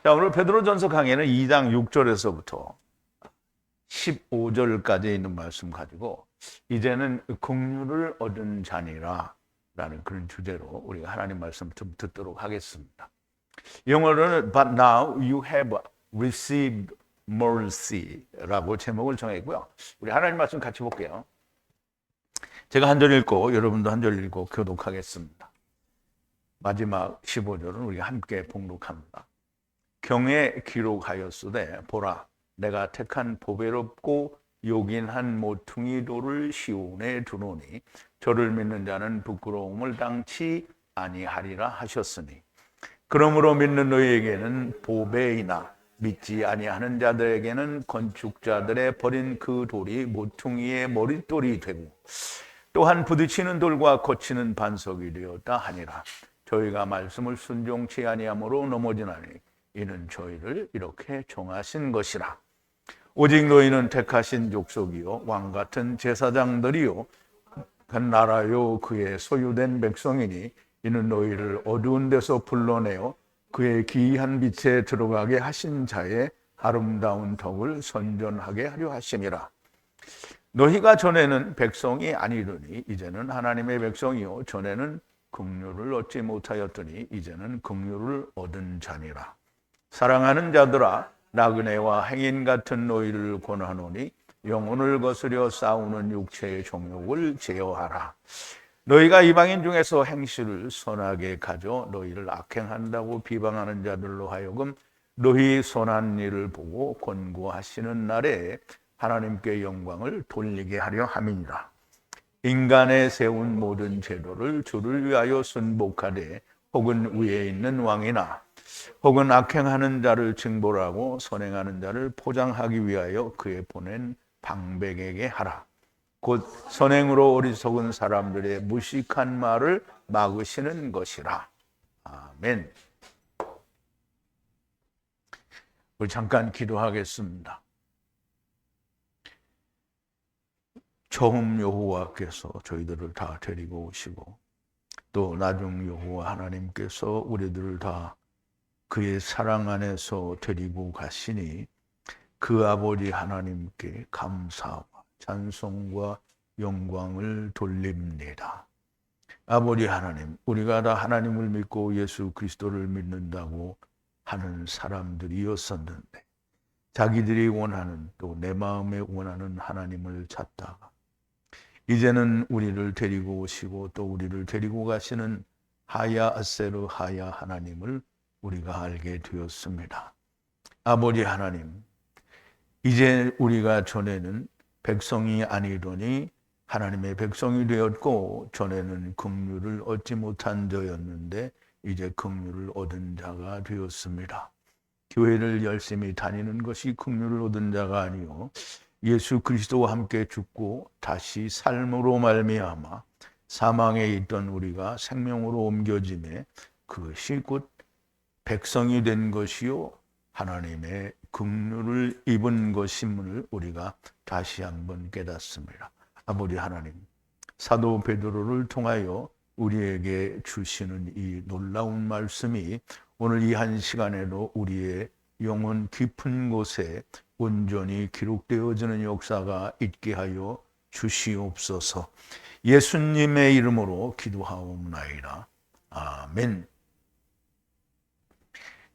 자, 오늘 베드로전서 강의는 2장 6절에서부터 15절까지 있는 말씀 가지고 이제는 긍휼을 얻은 자니라 라는 그런 주제로 우리가 하나님 말씀 좀 듣도록 하겠습니다. 영어로는 But now you have received mercy라고 제목을 정했고요. 우리 하나님 말씀 같이 볼게요. 제가 한 절 읽고 여러분도 한 절 읽고 교독하겠습니다. 마지막 15절은 우리가 함께 봉독합니다. 경에 기록하였으되 보라 내가 택한 보배롭고 요긴한 모퉁이 돌을 시온에 두노니 저를 믿는 자는 부끄러움을 당치 아니하리라 하셨으니 그러므로 믿는 너희에게는 보배이나 믿지 아니하는 자들에게는 건축자들의 버린 그 돌이 모퉁이의 머릿돌이 되고 또한 부딪히는 돌과 거치는 반석이 되었다 하니라. 저희가 말씀을 순종치 아니함으로 넘어지나니 이는 저희를 이렇게 정하신 것이라. 오직 너희는 택하신 족속이요 왕 같은 제사장들이요 한 나라요 그의 소유된 백성이니 이는 너희를 어두운 데서 불러내어 그의 기이한 빛에 들어가게 하신 자의 아름다운 덕을 선전하게 하려 하심이라. 너희가 전에는 백성이 아니더니 이제는 하나님의 백성이요 전에는 긍휼을 얻지 못하였더니 이제는 긍휼을 얻은 자니라. 사랑하는 자들아 나그네와 행인 같은 너희를 권하노니 영혼을 거스려 싸우는 육체의 정욕을 제어하라. 너희가 이방인 중에서 행실을 선하게 가져 너희를 악행한다고 비방하는 자들로 하여금 너희 선한 일을 보고 권고하시는 날에 하나님께 영광을 돌리게 하려 함이니라. 인간의 세운 모든 제도를 주를 위하여 순복하되 혹은 위에 있는 왕이나 혹은 악행하는 자를 징벌하고 선행하는 자를 포장하기 위하여 그의 보낸 방백에게 하라. 곧 선행으로 어리석은 사람들의 무식한 말을 막으시는 것이라. 아멘. 우리 잠깐 기도하겠습니다. 처음 여호와께서 저희들을 다 데리고 오시고 또 나중 여호와 하나님께서 우리들을 다 그의 사랑 안에서 데리고 가시니 그 아버지 하나님께 감사와 찬송과 영광을 돌립니다. 아버지 하나님, 우리가 다 하나님을 믿고 예수 그리스도를 믿는다고 하는 사람들이었었는데 자기들이 원하는 또 내 마음에 원하는 하나님을 찾다가 이제는 우리를 데리고 오시고 또 우리를 데리고 가시는 하야 아세르 하야 하나님을 우리가 알게 되었습니다. 아버지 하나님, 이제 우리가 전에는 백성이 아니더니 하나님의 백성이 되었고 전에는 긍휼을 얻지 못한 자였는데 이제 긍휼을 얻은 자가 되었습니다. 교회를 열심히 다니는 것이 긍휼을 얻은 자가 아니요 예수 그리스도와 함께 죽고 다시 삶으로 말미암아 사망에 있던 우리가 생명으로 옮겨짐에 그것이 곧 백성이 된 것이요 하나님의 긍휼을 입은 것임을 우리가 다시 한번 깨닫습니다. 아버지 하나님, 사도 베드로를 통하여 우리에게 주시는 이 놀라운 말씀이 오늘 이 한 시간에도 우리의 영혼 깊은 곳에 온전히 기록되어지는 역사가 있게 하여 주시옵소서. 예수님의 이름으로 기도하옵나이다. 아멘.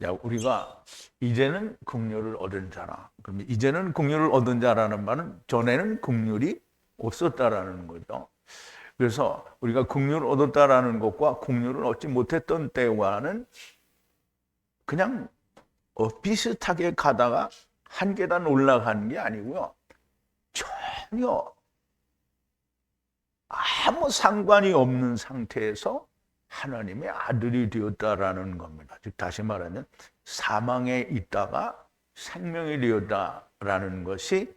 자, 우리가 이제는 긍휼을 얻은 자라. 그럼 이제는 긍휼을 얻은 자라는 말은 전에는 긍휼이 없었다라는 거죠. 그래서 우리가 긍휼을 얻었다라는 것과 긍휼을 얻지 못했던 때와는 그냥 비슷하게 가다가 한 계단 올라가는 게 아니고요. 전혀 아무 상관이 없는 상태에서 하나님의 아들이 되었다라는 겁니다. 즉 다시 말하면 사망에 있다가 생명이 되었다라는 것이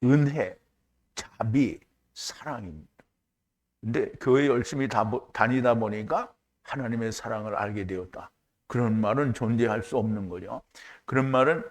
은혜, 자비, 사랑입니다. 근데 교회 열심히 다니다 보니까 하나님의 사랑을 알게 되었다. 그런 말은 존재할 수 없는 거죠. 그런 말은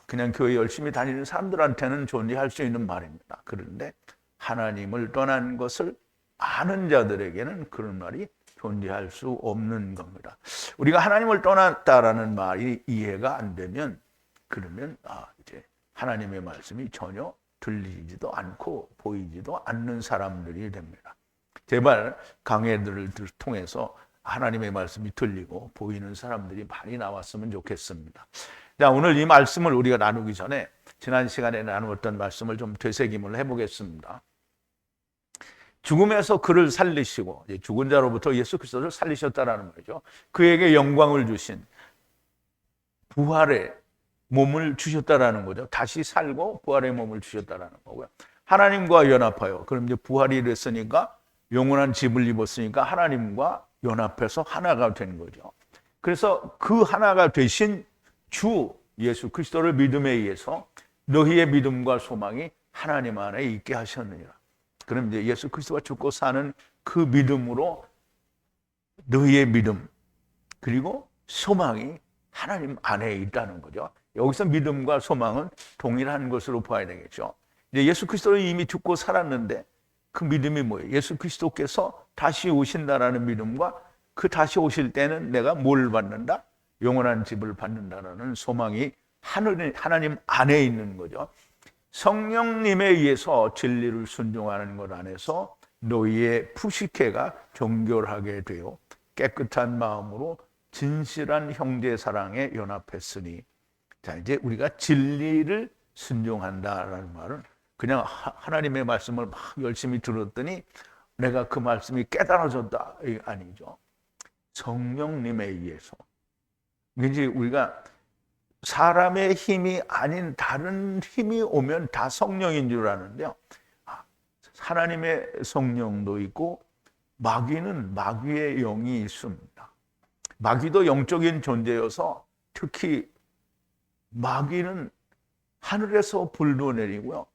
그냥 교회 열심히 다니는 사람들한테는 존재할 수 있는 말입니다. 그런데 하나님을 떠난 것을 아는 자들에게는 그런 말이 존재할 수 없는 겁니다. 우리가 하나님을 떠났다라는 말이 이해가 안 되면 그러면 이제 하나님의 말씀이 전혀 들리지도 않고 보이지도 않는 사람들이 됩니다. 제발 강해들을 통해서 하나님의 말씀이 들리고 보이는 사람들이 많이 나왔으면 좋겠습니다. 자, 오늘 이 말씀을 우리가 나누기 전에 지난 시간에 나누었던 말씀을 좀 되새김을 해보겠습니다. 죽음에서 그를 살리시고 죽은 자로부터 예수 그리스도를 살리셨다라는 말이죠. 그에게 영광을 주신 부활의 몸을 주셨다라는 거죠. 다시 살고 부활의 몸을 주셨다라는 거고요. 하나님과 연합하여, 그럼 이제 부활이 됐으니까 영원한 집을 입었으니까 하나님과 연합해서 하나가 된 거죠. 그래서 그 하나가 되신 주 예수 그리스도를 믿음에 의해서 너희의 믿음과 소망이 하나님 안에 있게 하셨느니라. 그럼 이제 예수 그리스도가 죽고 사는 그 믿음으로 너희의 믿음 그리고 소망이 하나님 안에 있다는 거죠. 여기서 믿음과 소망은 동일한 것으로 봐야 되겠죠. 이제 예수 그리스도는 이미 죽고 살았는데 그 믿음이 뭐예요? 예수 그리스도께서 다시 오신다라는 믿음과 그 다시 오실 때는 내가 뭘 받는다? 영원한 집을 받는다라는 소망이 하나님 안에 있는 거죠. 성령님에 의해서 진리를 순종하는 것 안에서 너희의 푸시케가 정결하게 되어 깨끗한 마음으로 진실한 형제 사랑에 연합했으니. 자, 이제 우리가 진리를 순종한다라는 말은 그냥 하나님의 말씀을 막 열심히 들었더니 내가 그 말씀이 깨달아졌다, 이게 아니죠. 성령님에 의해서. 이제 우리가 사람의 힘이 아닌 다른 힘이 오면 다 성령인 줄 아는데요. 하나님의 성령도 있고 마귀는 마귀의 영이 있습니다. 마귀도 영적인 존재여서 특히 마귀는 하늘에서 불도 내리고요.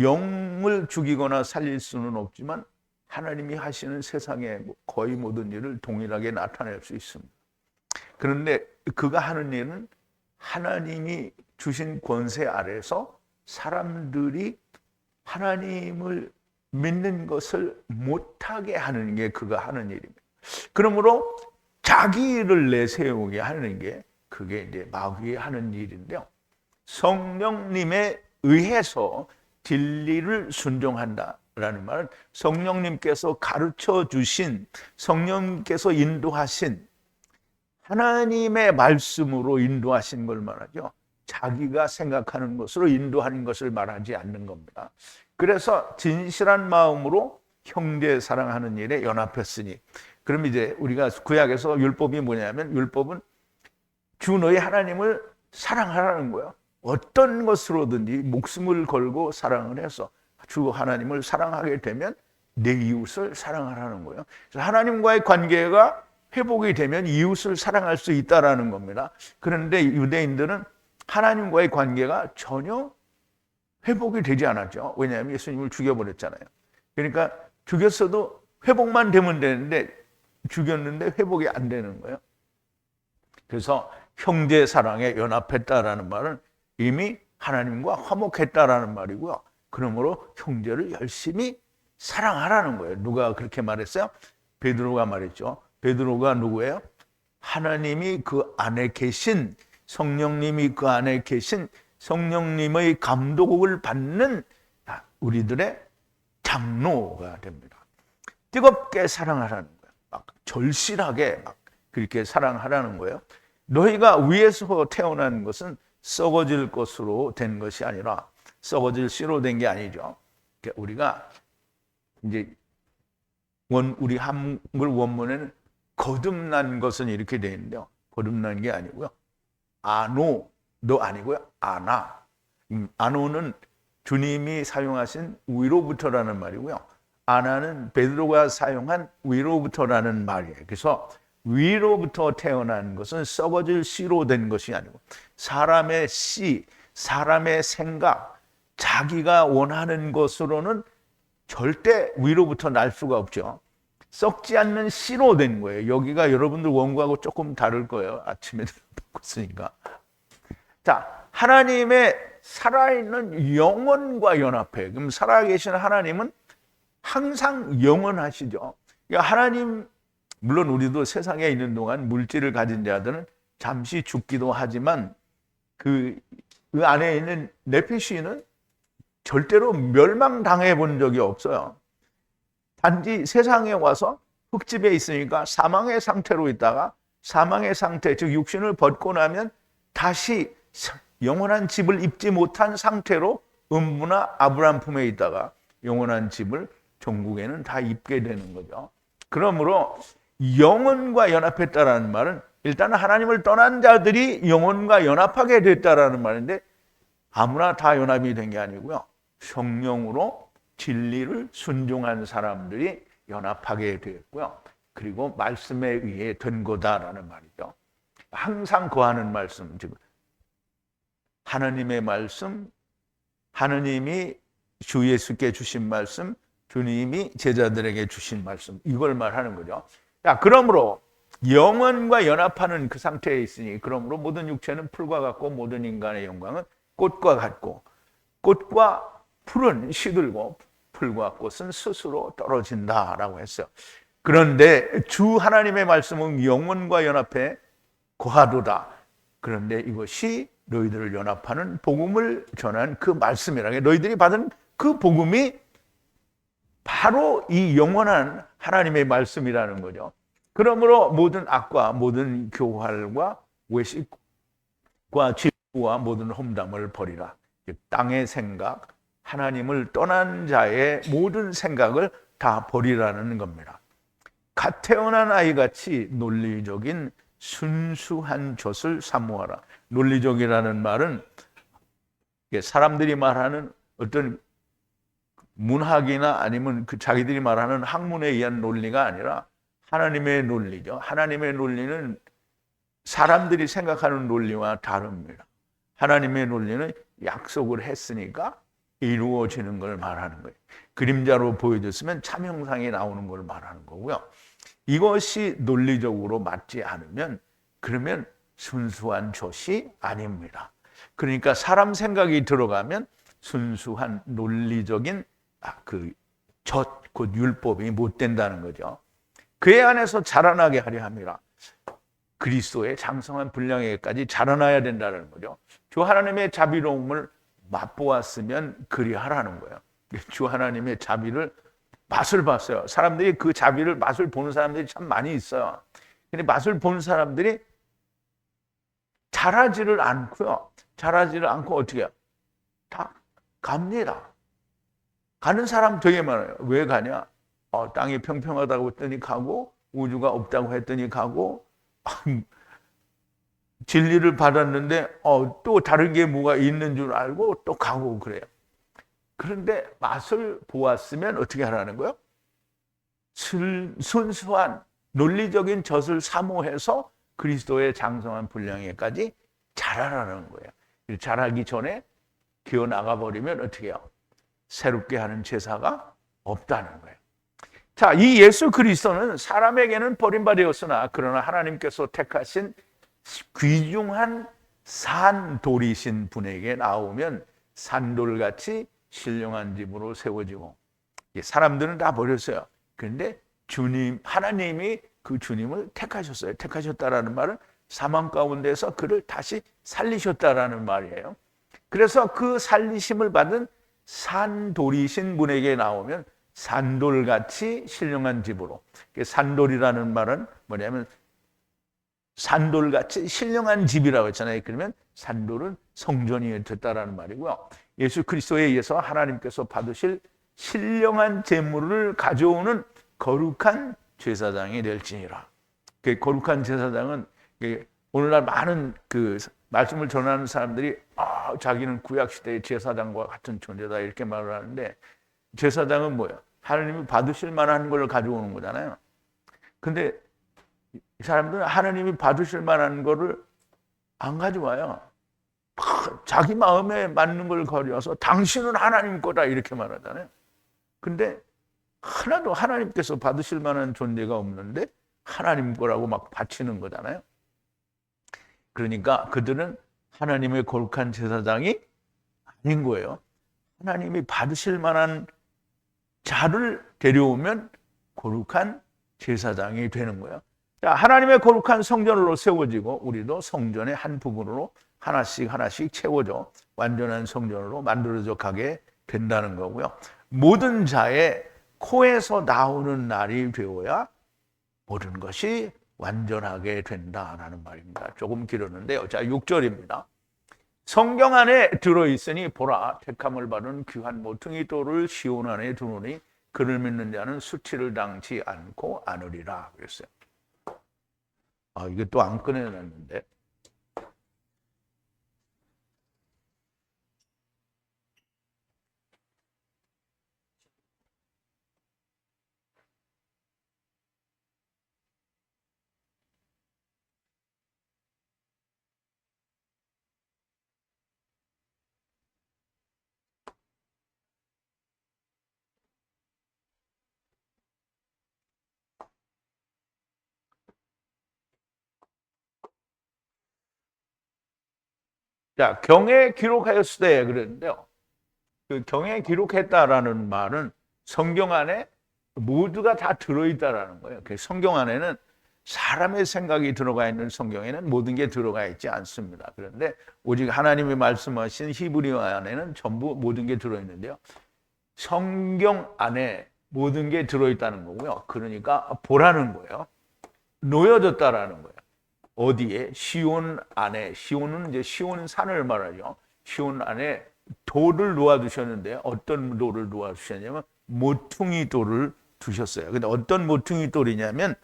영을 죽이거나 살릴 수는 없지만 하나님이 하시는 세상의 거의 모든 일을 동일하게 나타낼 수 있습니다. 그런데 그가 하는 일은 하나님이 주신 권세 아래서 사람들이 하나님을 믿는 것을 못하게 하는 게 그가 하는 일입니다. 그러므로 자기를 내세우게 하는 게 그게 이제 마귀의 하는 일인데요. 성령님에 의해서 진리를 순종한다라는 말은 성령님께서 가르쳐 주신, 성령님께서 인도하신 하나님의 말씀으로 인도하신 걸 말하죠. 자기가 생각하는 것으로 인도하는 것을 말하지 않는 겁니다. 그래서 진실한 마음으로 형제 사랑하는 일에 연합했으니. 그럼 이제 우리가 구약에서 율법이 뭐냐면 율법은 주 너희 하나님을 사랑하라는 거예요. 어떤 것으로든지 목숨을 걸고 사랑을 해서 주 하나님을 사랑하게 되면 내 이웃을 사랑하라는 거예요. 그래서 하나님과의 관계가 회복이 되면 이웃을 사랑할 수 있다라는 겁니다. 그런데 유대인들은 하나님과의 관계가 전혀 회복이 되지 않았죠. 왜냐하면 예수님을 죽여버렸잖아요. 그러니까 죽였어도 회복만 되면 되는데 죽였는데 회복이 안 되는 거예요. 그래서 형제 사랑에 연합했다라는 말은 이미 하나님과 화목했다라는 말이고요. 그러므로 형제를 열심히 사랑하라는 거예요. 누가 그렇게 말했어요? 베드로가 말했죠. 베드로가 누구예요? 하나님이 그 안에 계신, 성령님이 그 안에 계신 성령님의 감독을 받는 우리들의 장로가 됩니다. 뜨겁게 사랑하라는 거예요. 막 절실하게 막 그렇게 사랑하라는 거예요. 너희가 위에서 태어난 것은 썩어질 것으로 된 것이 아니라 썩어질 씨로 된 게 아니죠. 우리가 이제 우리 한글 원문에는 거듭난 것은 이렇게 되어 있는데요. 거듭난 게 아니고요. 아노도 아니고요. 아나. 아노는 주님이 사용하신 위로부터라는 말이고요. 아나는 베드로가 사용한 위로부터라는 말이에요. 그래서 위로부터 태어난 것은 썩어질 씨로 된 것이 아니고 사람의 씨, 사람의 생각, 자기가 원하는 것으로는 절대 위로부터 날 수가 없죠. 썩지 않는 씨로 된 거예요. 여기가 여러분들 원고하고 조금 다를 거예요. 아침에 바꿨으니까. 자, 하나님의 살아있는 영혼과 연합해. 그럼 살아계신 하나님은 항상 영원하시죠. 그러니까 하나님, 물론 우리도 세상에 있는 동안 물질을 가진 자들은 잠시 죽기도 하지만 그 안에 있는 네피시는 절대로 멸망당해 본 적이 없어요. 단지 세상에 와서 흙집에 있으니까 사망의 상태로 있다가 사망의 상태, 즉 육신을 벗고 나면 다시 영원한 집을 입지 못한 상태로 음부나 아브라함 품에 있다가 영원한 집을 종국에는 다 입게 되는 거죠. 그러므로 영혼과 연합했다라는 말은 일단 하나님을 떠난 자들이 영혼과 연합하게 됐다라는 말인데 아무나 다 연합이 된 게 아니고요. 성령으로 진리를 순종한 사람들이 연합하게 되었고요. 그리고 말씀에 의해 된 거다라는 말이죠. 항상 거하는 말씀, 즉 하나님의 말씀, 하느님이 주 예수께 주신 말씀, 주님이 제자들에게 주신 말씀, 이걸 말하는 거죠. 자, 그러므로 영혼과 연합하는 그 상태에 있으니 그러므로 모든 육체는 풀과 같고 모든 인간의 영광은 꽃과 같고 꽃과 풀은 시들고 풀과 꽃은 스스로 떨어진다라고 했어요. 그런데 주 하나님의 말씀은 영혼과 연합해 거하도다. 그런데 이것이 너희들을 연합하는 복음을 전한 그 말씀이라는 게 너희들이 받은 그 복음이 바로 이 영원한 하나님의 말씀이라는 거죠. 그러므로 모든 악과 모든 교활과 외식과 질투와 모든 험담을 버리라. 땅의 생각, 하나님을 떠난 자의 모든 생각을 다 버리라는 겁니다. 갓 태어난 아이같이 논리적인 순수한 젖을 사모하라. 논리적이라는 말은 사람들이 말하는 어떤 문학이나 아니면 그 자기들이 말하는 학문에 의한 논리가 아니라 하나님의 논리죠. 하나님의 논리는 사람들이 생각하는 논리와 다릅니다. 하나님의 논리는 약속을 했으니까 이루어지는 걸 말하는 거예요. 그림자로 보여줬으면 참 형상이 나오는 걸 말하는 거고요. 이것이 논리적으로 맞지 않으면 그러면 순수한 젖이 아닙니다. 그러니까 사람 생각이 들어가면 순수한 논리적인 그 젖, 곧 율법이 못 된다는 거죠. 그의 안에서 자라나게 하려 함이라. 그리스도의 장성한 분량에까지 자라나야 된다는 거죠. 주 하나님의 자비로움을 맛보았으면 그리하라는 거예요. 주 하나님의 자비를 맛을 봤어요. 사람들이 그 자비를 맛을 보는 사람들이 참 많이 있어요. 근데 맛을 보는 사람들이 자라지를 않고요. 자라지를 않고 어떻게 해요? 다 갑니다. 가는 사람 되게 많아요. 왜 가냐? 땅이 평평하다고 했더니 가고 우주가 없다고 했더니 가고 진리를 받았는데 또 다른 게 뭐가 있는 줄 알고 또 가고 그래요. 그런데 맛을 보았으면 어떻게 하라는 거예요? 순수한 논리적인 젖을 사모해서 그리스도의 장성한 분량에까지 자라라는 거예요. 자라기 전에 기어 나가버리면 어떻게 해요? 새롭게 하는 제사가 없다는 거예요. 자, 이 예수 그리스도는 사람에게는 버림받았으나 그러나 하나님께서 택하신 귀중한 산돌이신 분에게 나오면 산돌같이 신령한 집으로 세워지고, 사람들은 다 버렸어요. 그런데 주님, 하나님이 그 주님을 택하셨어요. 택하셨다라는 말은 사망 가운데서 그를 다시 살리셨다라는 말이에요. 그래서 그 살리심을 받은 산돌이신 분에게 나오면 산돌같이 신령한 집으로. 산돌이라는 말은 뭐냐면 산돌같이 신령한 집이라고 했잖아요. 그러면 산돌은 성전이 됐다라는 말이고요. 예수 그리스도에 의해서 하나님께서 받으실 신령한 제물을 가져오는 거룩한 제사장이 될지니라. 그 거룩한 제사장은 오늘날 많은 그 말씀을 전하는 사람들이 자기는 구약 시대의 제사장과 같은 존재다 이렇게 말을 하는데, 제사장은 뭐예요? 하나님이 받으실 만한 걸 가져오는 거잖아요. 근데 이 사람들은 하나님이 받으실 만한 거를 안 가져와요. 자기 마음에 맞는 걸 가져와서 당신은 하나님 거다 이렇게 말하잖아요. 근데 하나도 하나님께서 받으실 만한 존재가 없는데 하나님 거라고 막 바치는 거잖아요. 그러니까 그들은 하나님의 거룩한 제사장이 아닌 거예요. 하나님이 받으실 만한 자를 데려오면 거룩한 제사장이 되는 거예요. 자, 하나님의 거룩한 성전으로 세워지고 우리도 성전의 한 부분으로 하나씩 하나씩 채워져 완전한 성전으로 만들어져 가게 된다는 거고요. 모든 자의 코에서 나오는 날이 되어야 모든 것이 완전하게 된다라는 말입니다. 조금 길었는데요. 자, 6절입니다. 성경 안에 들어있으니 보라, 택함을 받은 귀한 모퉁이 돌을 시온 안에 두노니 그를 믿는 자는 수치를 당치 않고 안으리라 그랬어요. 이게 또 안 꺼내놨는데. 자, 경에 기록하였을 때 그랬는데요. 그 경에 기록했다라는 말은 성경 안에 모두가 다 들어있다라는 거예요. 성경 안에는 사람의 생각이 들어가 있는 성경에는 모든 게 들어가 있지 않습니다. 그런데 오직 하나님이 말씀하신 히브리어 안에는 전부 모든 게 들어있는데요. 성경 안에 모든 게 들어있다는 거고요. 그러니까 보라는 거예요. 놓여졌다라는 거예요. 어디에? 시온 안에. 시온은 이제 시온 산을 말하죠. 시온 안에 돌을 놓아두셨는데 어떤 돌을 놓아두셨냐면 모퉁이 돌을 두셨어요. 근데 어떤 모퉁이 돌이냐면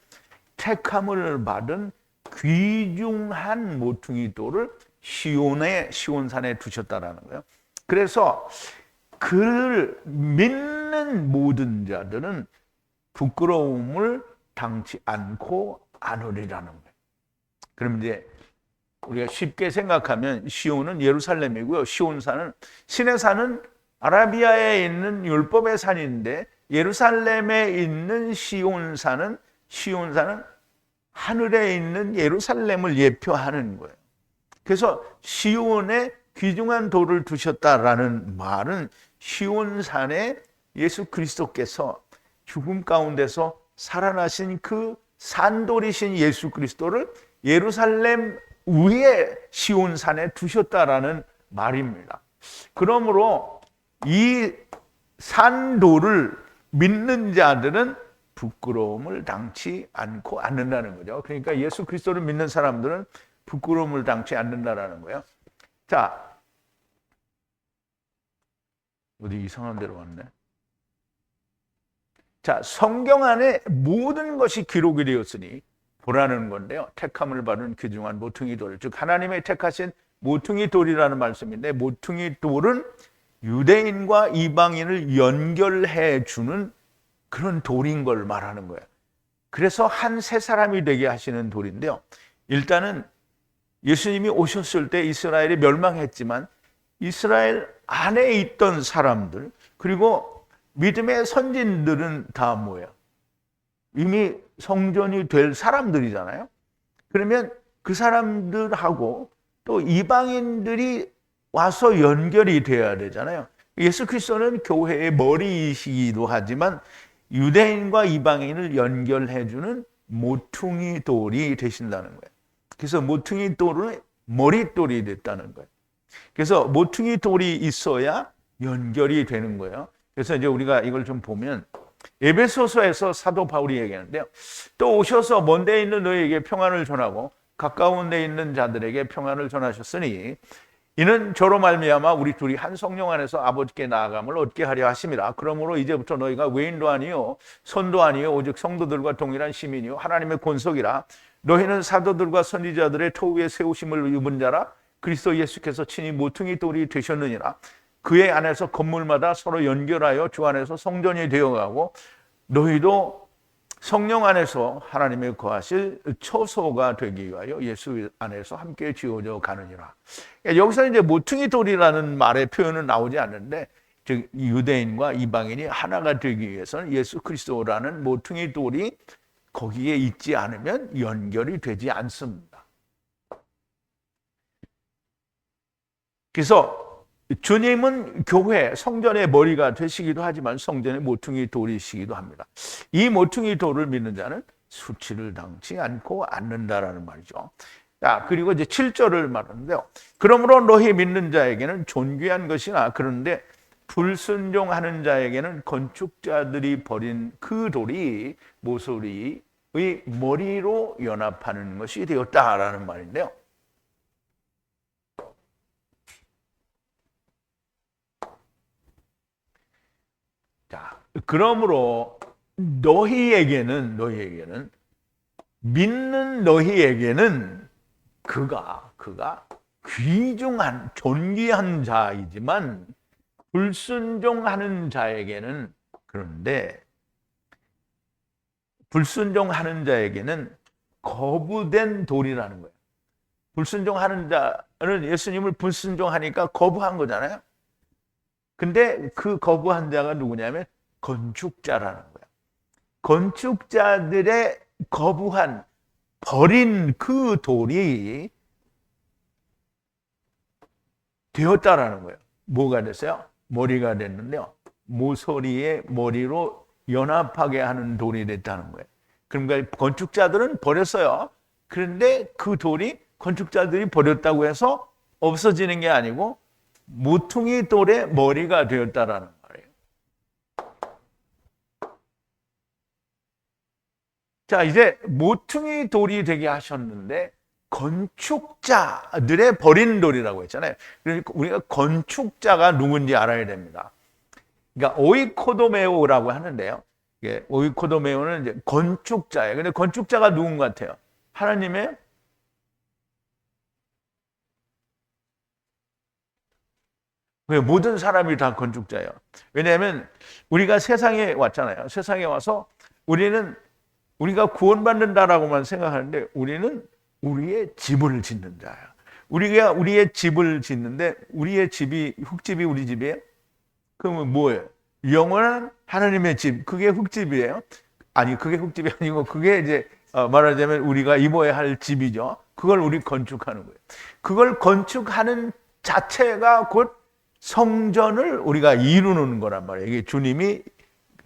택함을 받은 귀중한 모퉁이 돌을 시온산에 두셨다라는 거예요. 그래서 그를 믿는 모든 자들은 부끄러움을 당치 않고 안으리라는 거예요. 그럼 이제 우리가 쉽게 생각하면 시온은 예루살렘이고요. 시온산은 신의 산은 아라비아에 있는 율법의 산인데 예루살렘에 있는 시온산은 하늘에 있는 예루살렘을 예표하는 거예요. 그래서 시온에 귀중한 돌을 두셨다라는 말은 시온산에 예수 그리스도께서 죽음 가운데서 살아나신 그 산돌이신 예수 그리스도를 예루살렘 위에 시온산에 두셨다라는 말입니다. 그러므로 이 산돌을 믿는 자들은 부끄러움을 당치 않고 않는다는 거죠. 그러니까 예수 그리스도를 믿는 사람들은 부끄러움을 당치 않는다라는 거예요. 자, 어디 이상한 데로 왔네. 자, 성경 안에 모든 것이 기록이 되었으니 보라는 건데요. 택함을 받은 귀중한 모퉁이 돌, 즉 하나님의 택하신 모퉁이 돌이라는 말씀인데 모퉁이 돌은 유대인과 이방인을 연결해 주는 그런 돌인 걸 말하는 거예요. 그래서 한 세 사람이 되게 하시는 돌인데요. 일단은 예수님이 오셨을 때 이스라엘이 멸망했지만 이스라엘 안에 있던 사람들 그리고 믿음의 선진들은 다 뭐예요? 이미 성전이 될 사람들이잖아요. 그러면 그 사람들하고 또 이방인들이 와서 연결이 돼야 되잖아요. 예수 그리스도는 교회의 머리이시기도 하지만 유대인과 이방인을 연결해주는 모퉁이 돌이 되신다는 거예요. 그래서 모퉁이 돌은 머릿돌이 됐다는 거예요. 그래서 모퉁이 돌이 있어야 연결이 되는 거예요. 그래서 이제 우리가 이걸 좀 보면 에베소서에서 사도 바울이 얘기하는데요. 또 오셔서 먼 데 있는 너희에게 평안을 전하고 가까운 데 있는 자들에게 평안을 전하셨으니 이는 저로 말미암아 우리 둘이 한 성령 안에서 아버지께 나아감을 얻게 하려 하심이라. 그러므로 이제부터 너희가 외인도 아니요 선도 아니요 오직 성도들과 동일한 시민이요 하나님의 권속이라. 너희는 사도들과 선지자들의 토 위에 세우심을 입은 자라. 그리스도 예수께서 친히 모퉁이 돌이 되셨느니라. 그의 안에서 건물마다 서로 연결하여 주 안에서 성전이 되어가고 너희도 성령 안에서 하나님의 거하실 처소가 되기 위하여 예수 안에서 함께 지어져 가느니라. 여기서 이제 모퉁이 돌이라는 말의 표현은 나오지 않는데 즉 유대인과 이방인이 하나가 되기 위해서는 예수 그리스도라는 모퉁이 돌이 거기에 있지 않으면 연결이 되지 않습니다. 그래서 주님은 교회, 성전의 머리가 되시기도 하지만 성전의 모퉁이 돌이시기도 합니다. 이 모퉁이 돌을 믿는 자는 수치를 당치 않고 않는다라는 말이죠. 자, 그리고 이제 7절을 말하는데요. 그러므로 너희 믿는 자에게는 존귀한 것이나 그런데 불순종하는 자에게는 건축자들이 버린 그 돌이 모서리의 머리로 연합하는 것이 되었다라는 말인데요. 자, 그러므로 너희에게는 믿는 너희에게는 그가 귀중한 존귀한 자이지만 불순종하는 자에게는 그런데 불순종하는 자에게는 거부된 돌이라는 거예요. 불순종하는 자는 예수님을 불순종하니까 거부한 거잖아요. 근데 그 거부한 자가 누구냐면 건축자라는 거예요. 건축자들의 거부한 버린 그 돌이 되었다라는 거예요. 뭐가 됐어요? 머리가 됐는데요. 모서리의 머리로 연합하게 하는 돌이 됐다는 거예요. 그러니까 건축자들은 버렸어요. 그런데 그 돌이 건축자들이 버렸다고 해서 없어지는 게 아니고 모퉁이 돌의 머리가 되었다라는 말이에요. 자, 이제 모퉁이 돌이 되게 하셨는데 건축자들의 버린 돌이라고 했잖아요. 그러니까 우리가 건축자가 누군지 알아야 됩니다. 그러니까 오이코도메오라고 하는데요. 오이코도메오는 이제 건축자예요. 근데 건축자가 누군 것 같아요? 하나님의 모든 사람이 다 건축자예요. 왜냐하면 우리가 세상에 왔잖아요. 세상에 와서 우리가 구원받는다라고만 생각하는데 우리는 우리의 집을 짓는 자야. 우리가 우리의 집을 짓는데 우리의 집이 흙집이 우리 집이에요? 그러면 뭐예요? 영원한 하나님의 집. 그게 흙집이에요? 아니, 그게 흙집이 아니고 그게 이제 말하자면 우리가 입어야 할 집이죠. 그걸 우리 건축하는 거예요. 그걸 건축하는 자체가 곧 성전을 우리가 이루는 거란 말이에요. 이게 주님이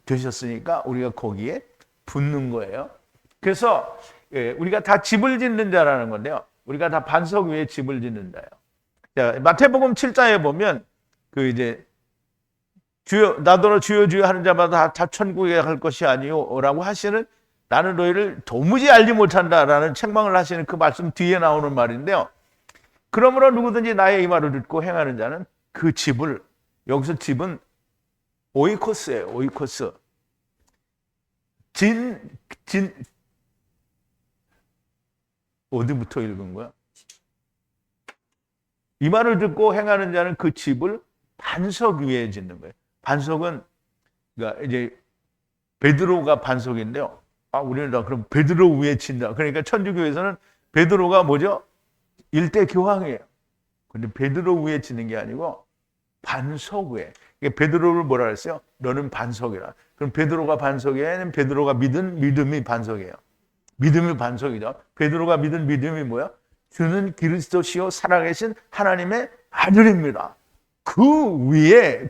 되셨으니까 우리가 거기에 붙는 거예요. 그래서 우리가 다 집을 짓는 자라는 건데요. 우리가 다 반석 위에 집을 짓는 자예요. 자, 마태복음 7장에 보면 그 이제 주여 나더러 주여 주여 하는 자마다 다 천국에 갈 것이 아니요라고 하시는 나는 너희를 도무지 알지 못한다라는 책망을 하시는 그 말씀 뒤에 나오는 말인데요. 그러므로 누구든지 나의 이 말을 듣고 행하는 자는 그 집을, 여기서 집은 오이코스예요. 오이코스. 어디부터 읽은 거야? 이 말을 듣고 행하는 자는 그 집을 반석 위에 짓는 거예요. 반석은 그러니까 이제 베드로가 반석인데요. 우리는 다 그럼 베드로 위에 친다. 그러니까 천주교에서는 베드로가 뭐죠? 일대 교황이에요. 근데 베드로 위에 짓는 게 아니고 반석 위에. 베드로를 뭐라 그랬어요? 너는 반석이라. 그럼 베드로가 반석이에요? 베드로가 믿은 믿음이 반석이에요. 믿음이 반석이죠. 베드로가 믿은 믿음이 뭐야? 주는 그리스도시요 살아계신 하나님의 아들입니다. 그 위에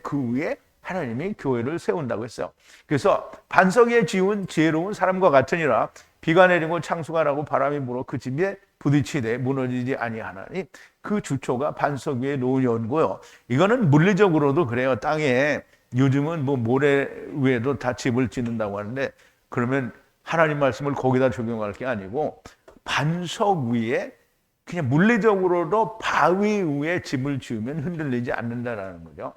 하나님이 교회를 세운다고 했어요. 그래서 반석 위에 지은 지혜로운 사람과 같으니라. 비가 내리고 창수가 나고 바람이 불어 그 집에 부딪히되 무너지지 아니하나니 그 주초가 반석 위에 놓은 연고요. 이거는 물리적으로도 그래요. 땅에 요즘은 뭐 모래 위에도 다 집을 짓는다고 하는데 그러면 하나님 말씀을 거기다 적용할 게 아니고 반석 위에 그냥 물리적으로도 바위 위에 집을 지으면 흔들리지 않는다라는 거죠.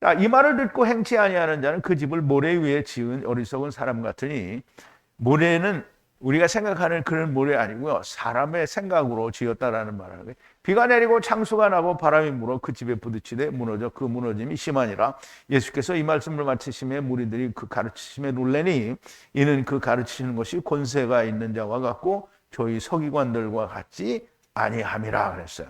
자, 이 말을 듣고 행치 아니하는 자는 그 집을 모래 위에 지은 어리석은 사람 같으니 모래는 우리가 생각하는 그런 모래 아니고요. 사람의 생각으로 지었다라는 말하는 거예요. 비가 내리고 창수가 나고 바람이 불어 그 집에 부딪히되 무너져 그 무너짐이 심하니라. 예수께서 이 말씀을 마치심에 무리들이 그 가르치심에 놀래니 이는 그 가르치시는 것이 권세가 있는 자와 같고 저희 서기관들과 같지 아니함이라 그랬어요.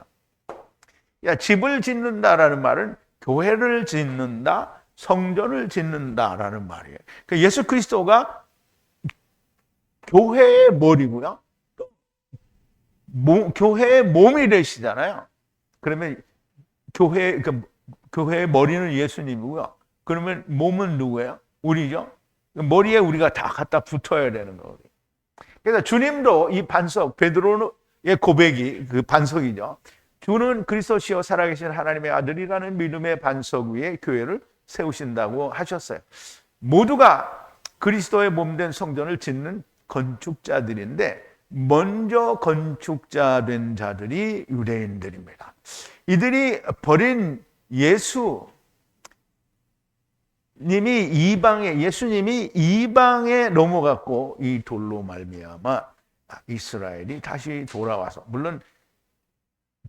야, 집을 짓는다라는 말은 교회를 짓는다, 성전을 짓는다라는 말이에요. 그러니까 예수 그리스도가 교회의 머리고요. 교회의 몸이 되시잖아요. 그러면 교회, 그러니까 교회의 머리는 예수님이고요. 그러면 몸은 누구예요? 우리죠. 머리에 우리가 다 갖다 붙어야 되는 거예요. 그래서 주님도 이 반석, 베드로의 고백이 그 반석이죠. 주는 그리스도시요 살아계신 하나님의 아들이라는 믿음의 반석 위에 교회를 세우신다고 하셨어요. 모두가 그리스도의 몸된 성전을 짓는 건축자들인데 먼저 건축자 된 자들이 유대인들입니다. 이들이 버린 예수님이 이방에 넘어갔고 이 돌로 말미암아 이스라엘이 다시 돌아와서, 물론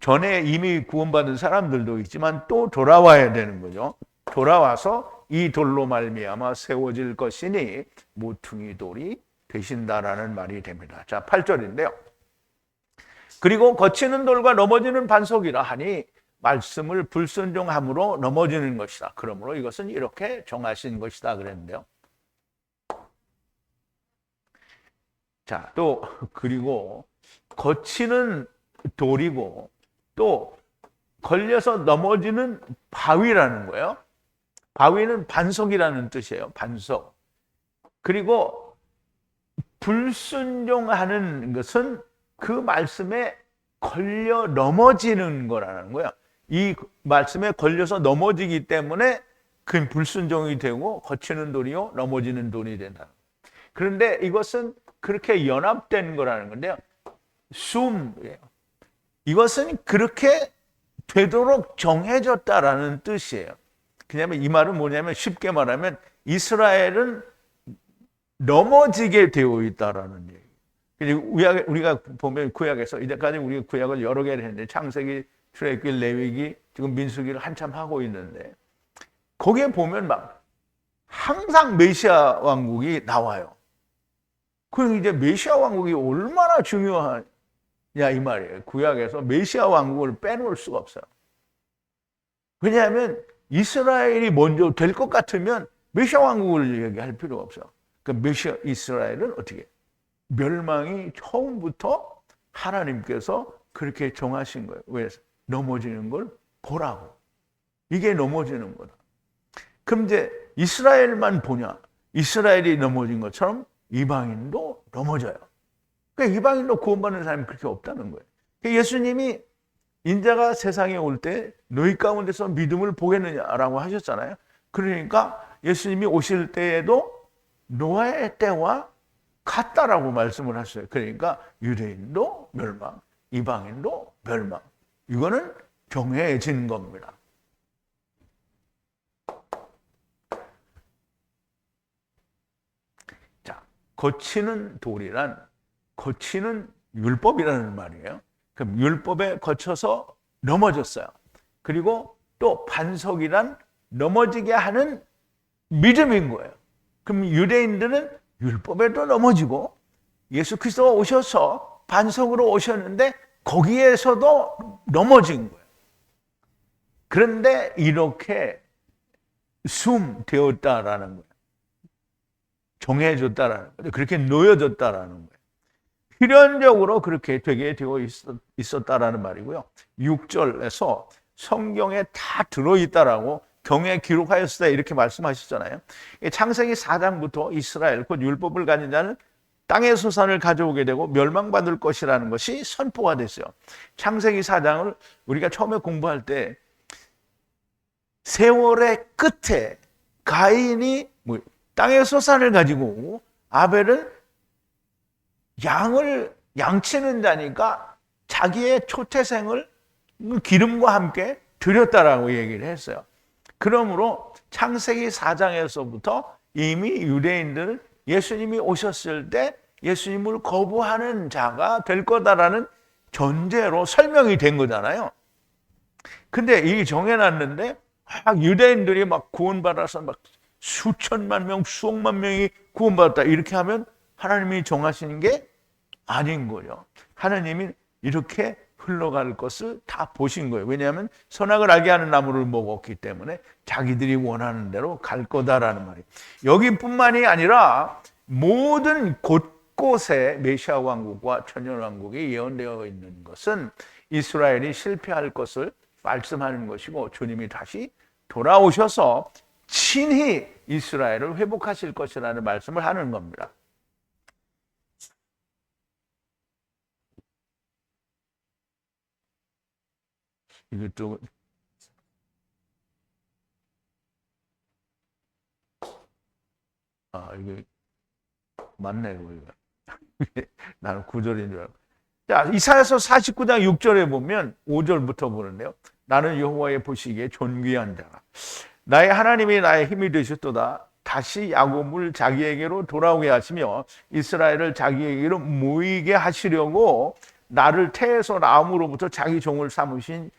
전에 이미 구원받은 사람들도 있지만 또 돌아와야 되는 거죠. 돌아와서 이 돌로 말미암아 세워질 것이니 모퉁이 돌이 되신다라는 말이 됩니다. 자, 8절인데요. 그리고 거치는 돌과 넘어지는 반석이라 하니 말씀을 불순종함으로 넘어지는 것이다. 그러므로 이것은 이렇게 정하신 것이다 그랬는데요. 자, 또 그리고 거치는 돌이고 또 걸려서 넘어지는 바위라는 거예요. 바위는 반석이라는 뜻이에요. 반석. 그리고 불순종하는 것은 그 말씀에 걸려 넘어지는 거라는 거예요. 이 말씀에 걸려서 넘어지기 때문에 그 불순종이 되고 거치는 돌이요 넘어지는 돌이 된다. 그런데 이것은 그렇게 연합된 거라는 건데요. 숨이에요. 이것은 그렇게 되도록 정해졌다라는 뜻이에요. 그냐면 이 말은 뭐냐면 쉽게 말하면 이스라엘은 넘어지게 되어 있다라는 얘기예요. 우리가 보면 구약에서 이제까지 우리가 구약을 여러 개를 했는데 창세기, 출애굽기, 레위기, 지금 민수기를 한참 하고 있는데 거기에 보면 막 항상 메시아 왕국이 나와요. 그럼 이제 메시아 왕국이 얼마나 중요하냐 이 말이에요. 구약에서 메시아 왕국을 빼놓을 수가 없어요. 왜냐하면 이스라엘이 먼저 될 것 같으면 메시아 왕국을 얘기할 필요가 없어요. 그러니까 메시아 이스라엘은 어떻게 멸망이 처음부터 하나님께서 그렇게 정하신 거예요. 왜? 넘어지는 걸 보라고. 이게 넘어지는 거다. 그럼 이제 이스라엘만 보냐? 이스라엘이 넘어진 것처럼 이방인도 넘어져요. 그러니까 이방인도 구원받는 사람이 그렇게 없다는 거예요. 그러니까 예수님이 인자가 세상에 올 때 너희 가운데서 믿음을 보겠느냐라고 하셨잖아요. 그러니까 예수님이 오실 때에도 노아의 때와 같다라고 말씀을 하셨어요. 그러니까 유대인도 멸망, 이방인도 멸망. 이거는 정해진 겁니다. 자, 거치는 돌이란 거치는 율법이라는 말이에요. 그럼 율법에 거쳐서 넘어졌어요. 그리고 또 반석이란 넘어지게 하는 믿음인 거예요. 그럼 유대인들은 율법에도 넘어지고 예수 그리스도가 오셔서 반석으로 오셨는데 거기에서도 넘어진 거예요. 그런데 이렇게 숨되었다라는 거예요. 정해졌다라는 거예요. 그렇게 놓여졌다라는 거예요. 필연적으로 그렇게 되게 되어 있었다라는 말이고요. 6절에서 성경에 다 들어있다라고 경에 기록하였으다 이렇게 말씀하셨잖아요. 창세기 4장부터 이스라엘 곧 율법을 가진 자는 땅의 소산을 가져오게 되고 멸망받을 것이라는 것이 선포가 됐어요. 창세기 4장을 우리가 처음에 공부할 때 세월의 끝에 가인이 땅의 소산을 가지고 오고 아벨은 양치는 자니까 자기의 초태생을 기름과 함께 드렸다라고 얘기를 했어요. 그러므로 창세기 4장에서부터 이미 유대인들은 예수님이 오셨을 때 예수님을 거부하는 자가 될 거다라는 전제로 설명이 된 거잖아요. 근데 이 정해놨는데 유대인들이 막 구원받아서 막 수천만 명, 수억만 명이 구원받았다 이렇게 하면 하나님이 정하시는 게 아닌 거죠. 하나님이 이렇게 흘러갈 것을 다 보신 거예요. 왜냐하면 선악을 알게 하는 나무를 먹었기 때문에 자기들이 원하는 대로 갈 거다라는 말이에요. 여기뿐만이 아니라 모든 곳곳에 메시아 왕국과 천년 왕국이 예언되어 있는 것은 이스라엘이 실패할 것을 말씀하는 것이고 주님이 다시 돌아오셔서 친히 이스라엘을 회복하실 것이라는 말씀을 하는 겁니다. 이것도 이게 맞네요. 이거. 나는 9절인 줄 알고. 자, 이사야서 49장 6절에 보면 5절부터 보는데요. 나는 여호와의 보시기에 존귀한 자라. 나의 하나님이 나의 힘이 되셨도다. 다시 야곱을 자기에게로 돌아오게 하시며 이스라엘을 자기에게로 모이게 하시려고 나를 태에서 나음으로부터 자기 종을 삼으신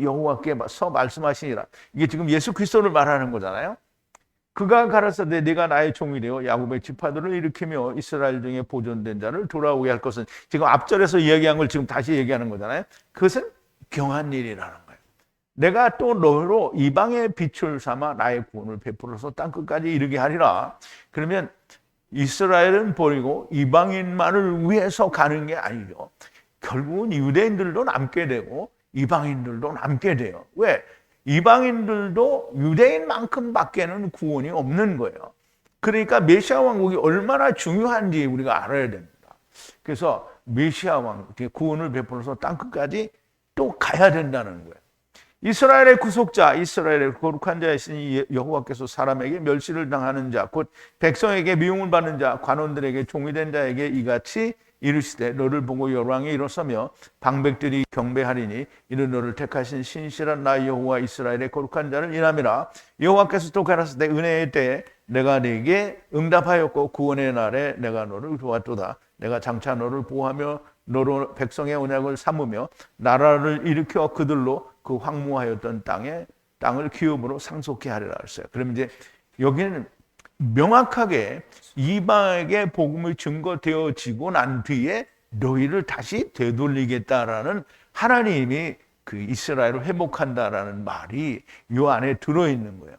여호와께서 말씀하시니라. 이게 지금 예수 그리스도를 말하는 거잖아요. 그가 가라사대 내가 나의 종이 되어 야곱의 지파들을 일으키며 이스라엘 중에 보존된 자를 돌아오게 할 것은, 지금 앞절에서 이야기한 걸 지금 다시 얘기하는 거잖아요. 그것은 경한 일이라는 거예요. 내가 또 너로 이방의 빛을 삼아 나의 구원을 베풀어서 땅끝까지 이르게 하리라. 그러면 이스라엘은 버리고 이방인만을 위해서 가는 게 아니죠. 결국은 유대인들도 남게 되고 이방인들도 남게 돼요. 왜? 이방인들도 유대인만큼밖에는 구원이 없는 거예요. 그러니까 메시아 왕국이 얼마나 중요한지 우리가 알아야 됩니다. 그래서 메시아 왕국, 구원을 베풀어서 땅끝까지 또 가야 된다는 거예요. 이스라엘의 구속자, 이스라엘의 거룩한 자이신 여호와께서 사람에게 멸시를 당하는 자, 곧 백성에게 미움을 받는 자, 관원들에게 종이 된 자에게 이같이 이르시되 너를 보고 열왕이 일어서며 방백들이 경배하리니 이는 너를 택하신 신실한 나 여호와 이스라엘의 거룩한 자를 인함이라. 여호와께서 또 가라사대 은혜의 때에 내가 네게 응답하였고 구원의 날에 내가 너를 도왔도다. 내가 장차 너를 보호하며 너로 백성의 언약을 삼으며 나라를 일으켜 그들로 그 황무하였던 땅을 기업으로 상속케 하리라 했어요. 그럼 이제 여기는 명확하게 이방에게 복음이 증거되어지고 난 뒤에 너희를 다시 되돌리겠다라는 하나님이 그 이스라엘을 회복한다라는 말이 이 안에 들어있는 거예요.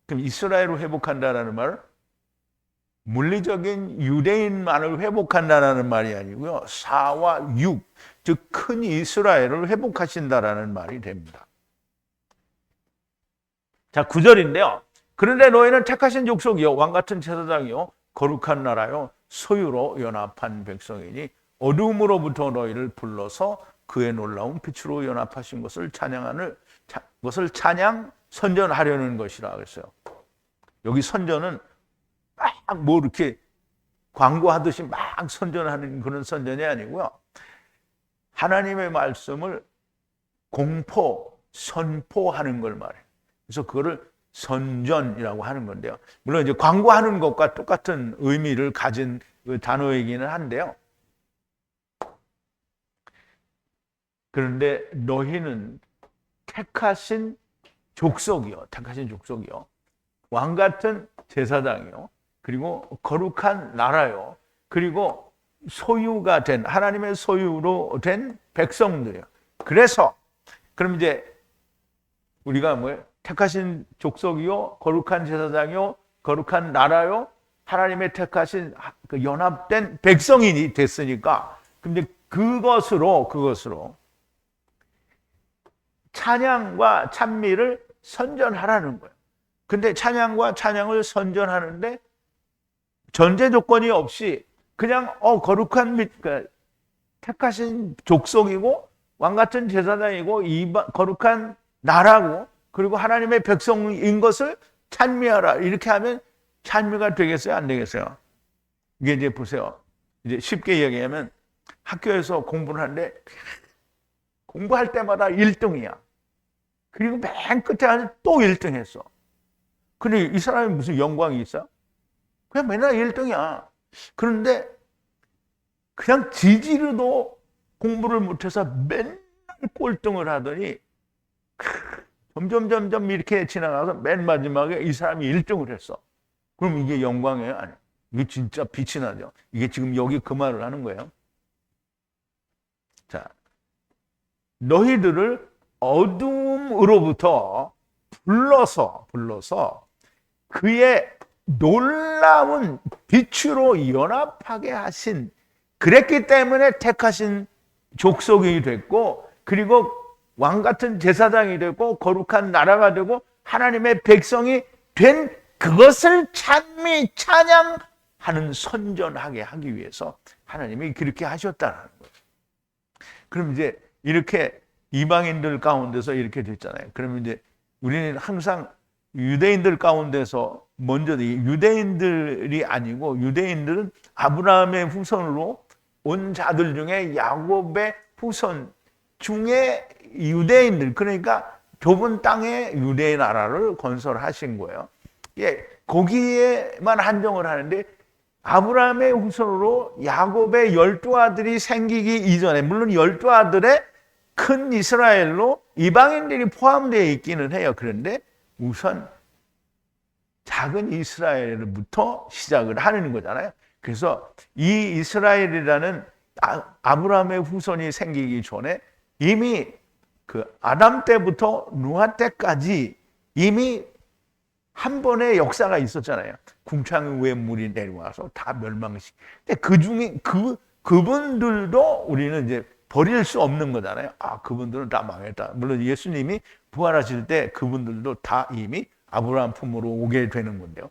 그럼 이스라엘을 회복한다라는 말은 물리적인 유대인만을 회복한다라는 말이 아니고요. 4와 6, 즉 큰 이스라엘을 회복하신다라는 말이 됩니다. 자, 9절인데요. 그런데 너희는 택하신 족속이요 왕같은 제사장이요 거룩한 나라요 소유로 연합한 백성이니 어두움으로부터 너희를 불러서 그의 놀라운 빛으로 연합하신 것을 찬양 선전하려는 것이라 그랬어요. 여기 선전은 막 뭐 이렇게 광고하듯이 막 선전하는 그런 선전이 아니고요. 하나님의 말씀을 선포하는 걸 말해요. 그래서 그거를 선전이라고 하는 건데요. 물론 이제 광고하는 것과 똑같은 의미를 가진 그 단어이기는 한데요. 그런데 너희는 택하신 족속이요. 왕 같은 제사장이요. 그리고 거룩한 나라요. 그리고 소유가 된, 하나님의 소유로 된 백성들이요. 그래서, 그럼 이제 우리가 뭐예요? 택하신 족속이요, 거룩한 제사장이요, 거룩한 나라요, 하나님의 택하신 그 연합된 백성인이 됐으니까, 근데 그것으로 찬양과 찬미를 선전하라는 거예요. 근데 찬양과 찬양을 선전하는데 전제 조건이 없이 그냥 거룩한 택하신 족속이고 왕 같은 제사장이고 거룩한 나라고 그리고 하나님의 백성인 것을 찬미하라. 이렇게 하면 찬미가 되겠어요? 안 되겠어요? 이게 이제 보세요. 이제 쉽게 얘기하면 학교에서 공부를 하는데 공부할 때마다 1등이야. 그리고 맨 끝에 가서 또 1등 했어. 근데 이 사람이 무슨 영광이 있어? 그냥 맨날 1등이야. 그런데 그냥 지지르도 공부를 못해서 맨날 꼴등을 하더니 점점 이렇게 지나가서 맨 마지막에 이 사람이 1등을 했어. 그럼 이게 영광이에요? 아니요. 이게 진짜 빛이 나죠. 이게 지금 여기 그 말을 하는 거예요. 자, 너희들을 어둠으로부터 불러서 그의 놀라운 빛으로 연합하게 하신, 그랬기 때문에 택하신 족속이 됐고, 그리고 왕 같은 제사장이 되고 거룩한 나라가 되고 하나님의 백성이 된 그것을 찬양하는 선전하게 하기 위해서 하나님이 그렇게 하셨다는 거예요. 그럼 이제 이렇게 이방인들 가운데서 이렇게 됐잖아요. 그러면 이제 우리는 항상 유대인들 가운데서 먼저 유대인들이 아니고 유대인들은 아브라함의 후손으로 온 자들 중에 야곱의 후손 중에 유대인들, 그러니까 좁은 땅에 유대의 나라를 건설하신 거예요. 예, 거기에만 한정을 하는데 아브라함의 후손으로 야곱의 12아들이 생기기 이전에, 물론 12아들의 큰 이스라엘로 이방인들이 포함되어 있기는 해요. 그런데 우선 작은 이스라엘부터 시작을 하는 거잖아요. 그래서 이 이스라엘이라는 아브라함의 후손이 생기기 전에 이미 그 아담 때부터 노아 때까지 이미 한 번의 역사가 있었잖아요. 궁창 위에 물이 내려와서 다 멸망시. 근데 그 중에 그분들도 우리는 이제 버릴 수 없는 거잖아요. 아, 그분들은 다 망했다. 물론 예수님이 부활하실 때 그분들도 다 이미 아브라함 품으로 오게 되는 건데요.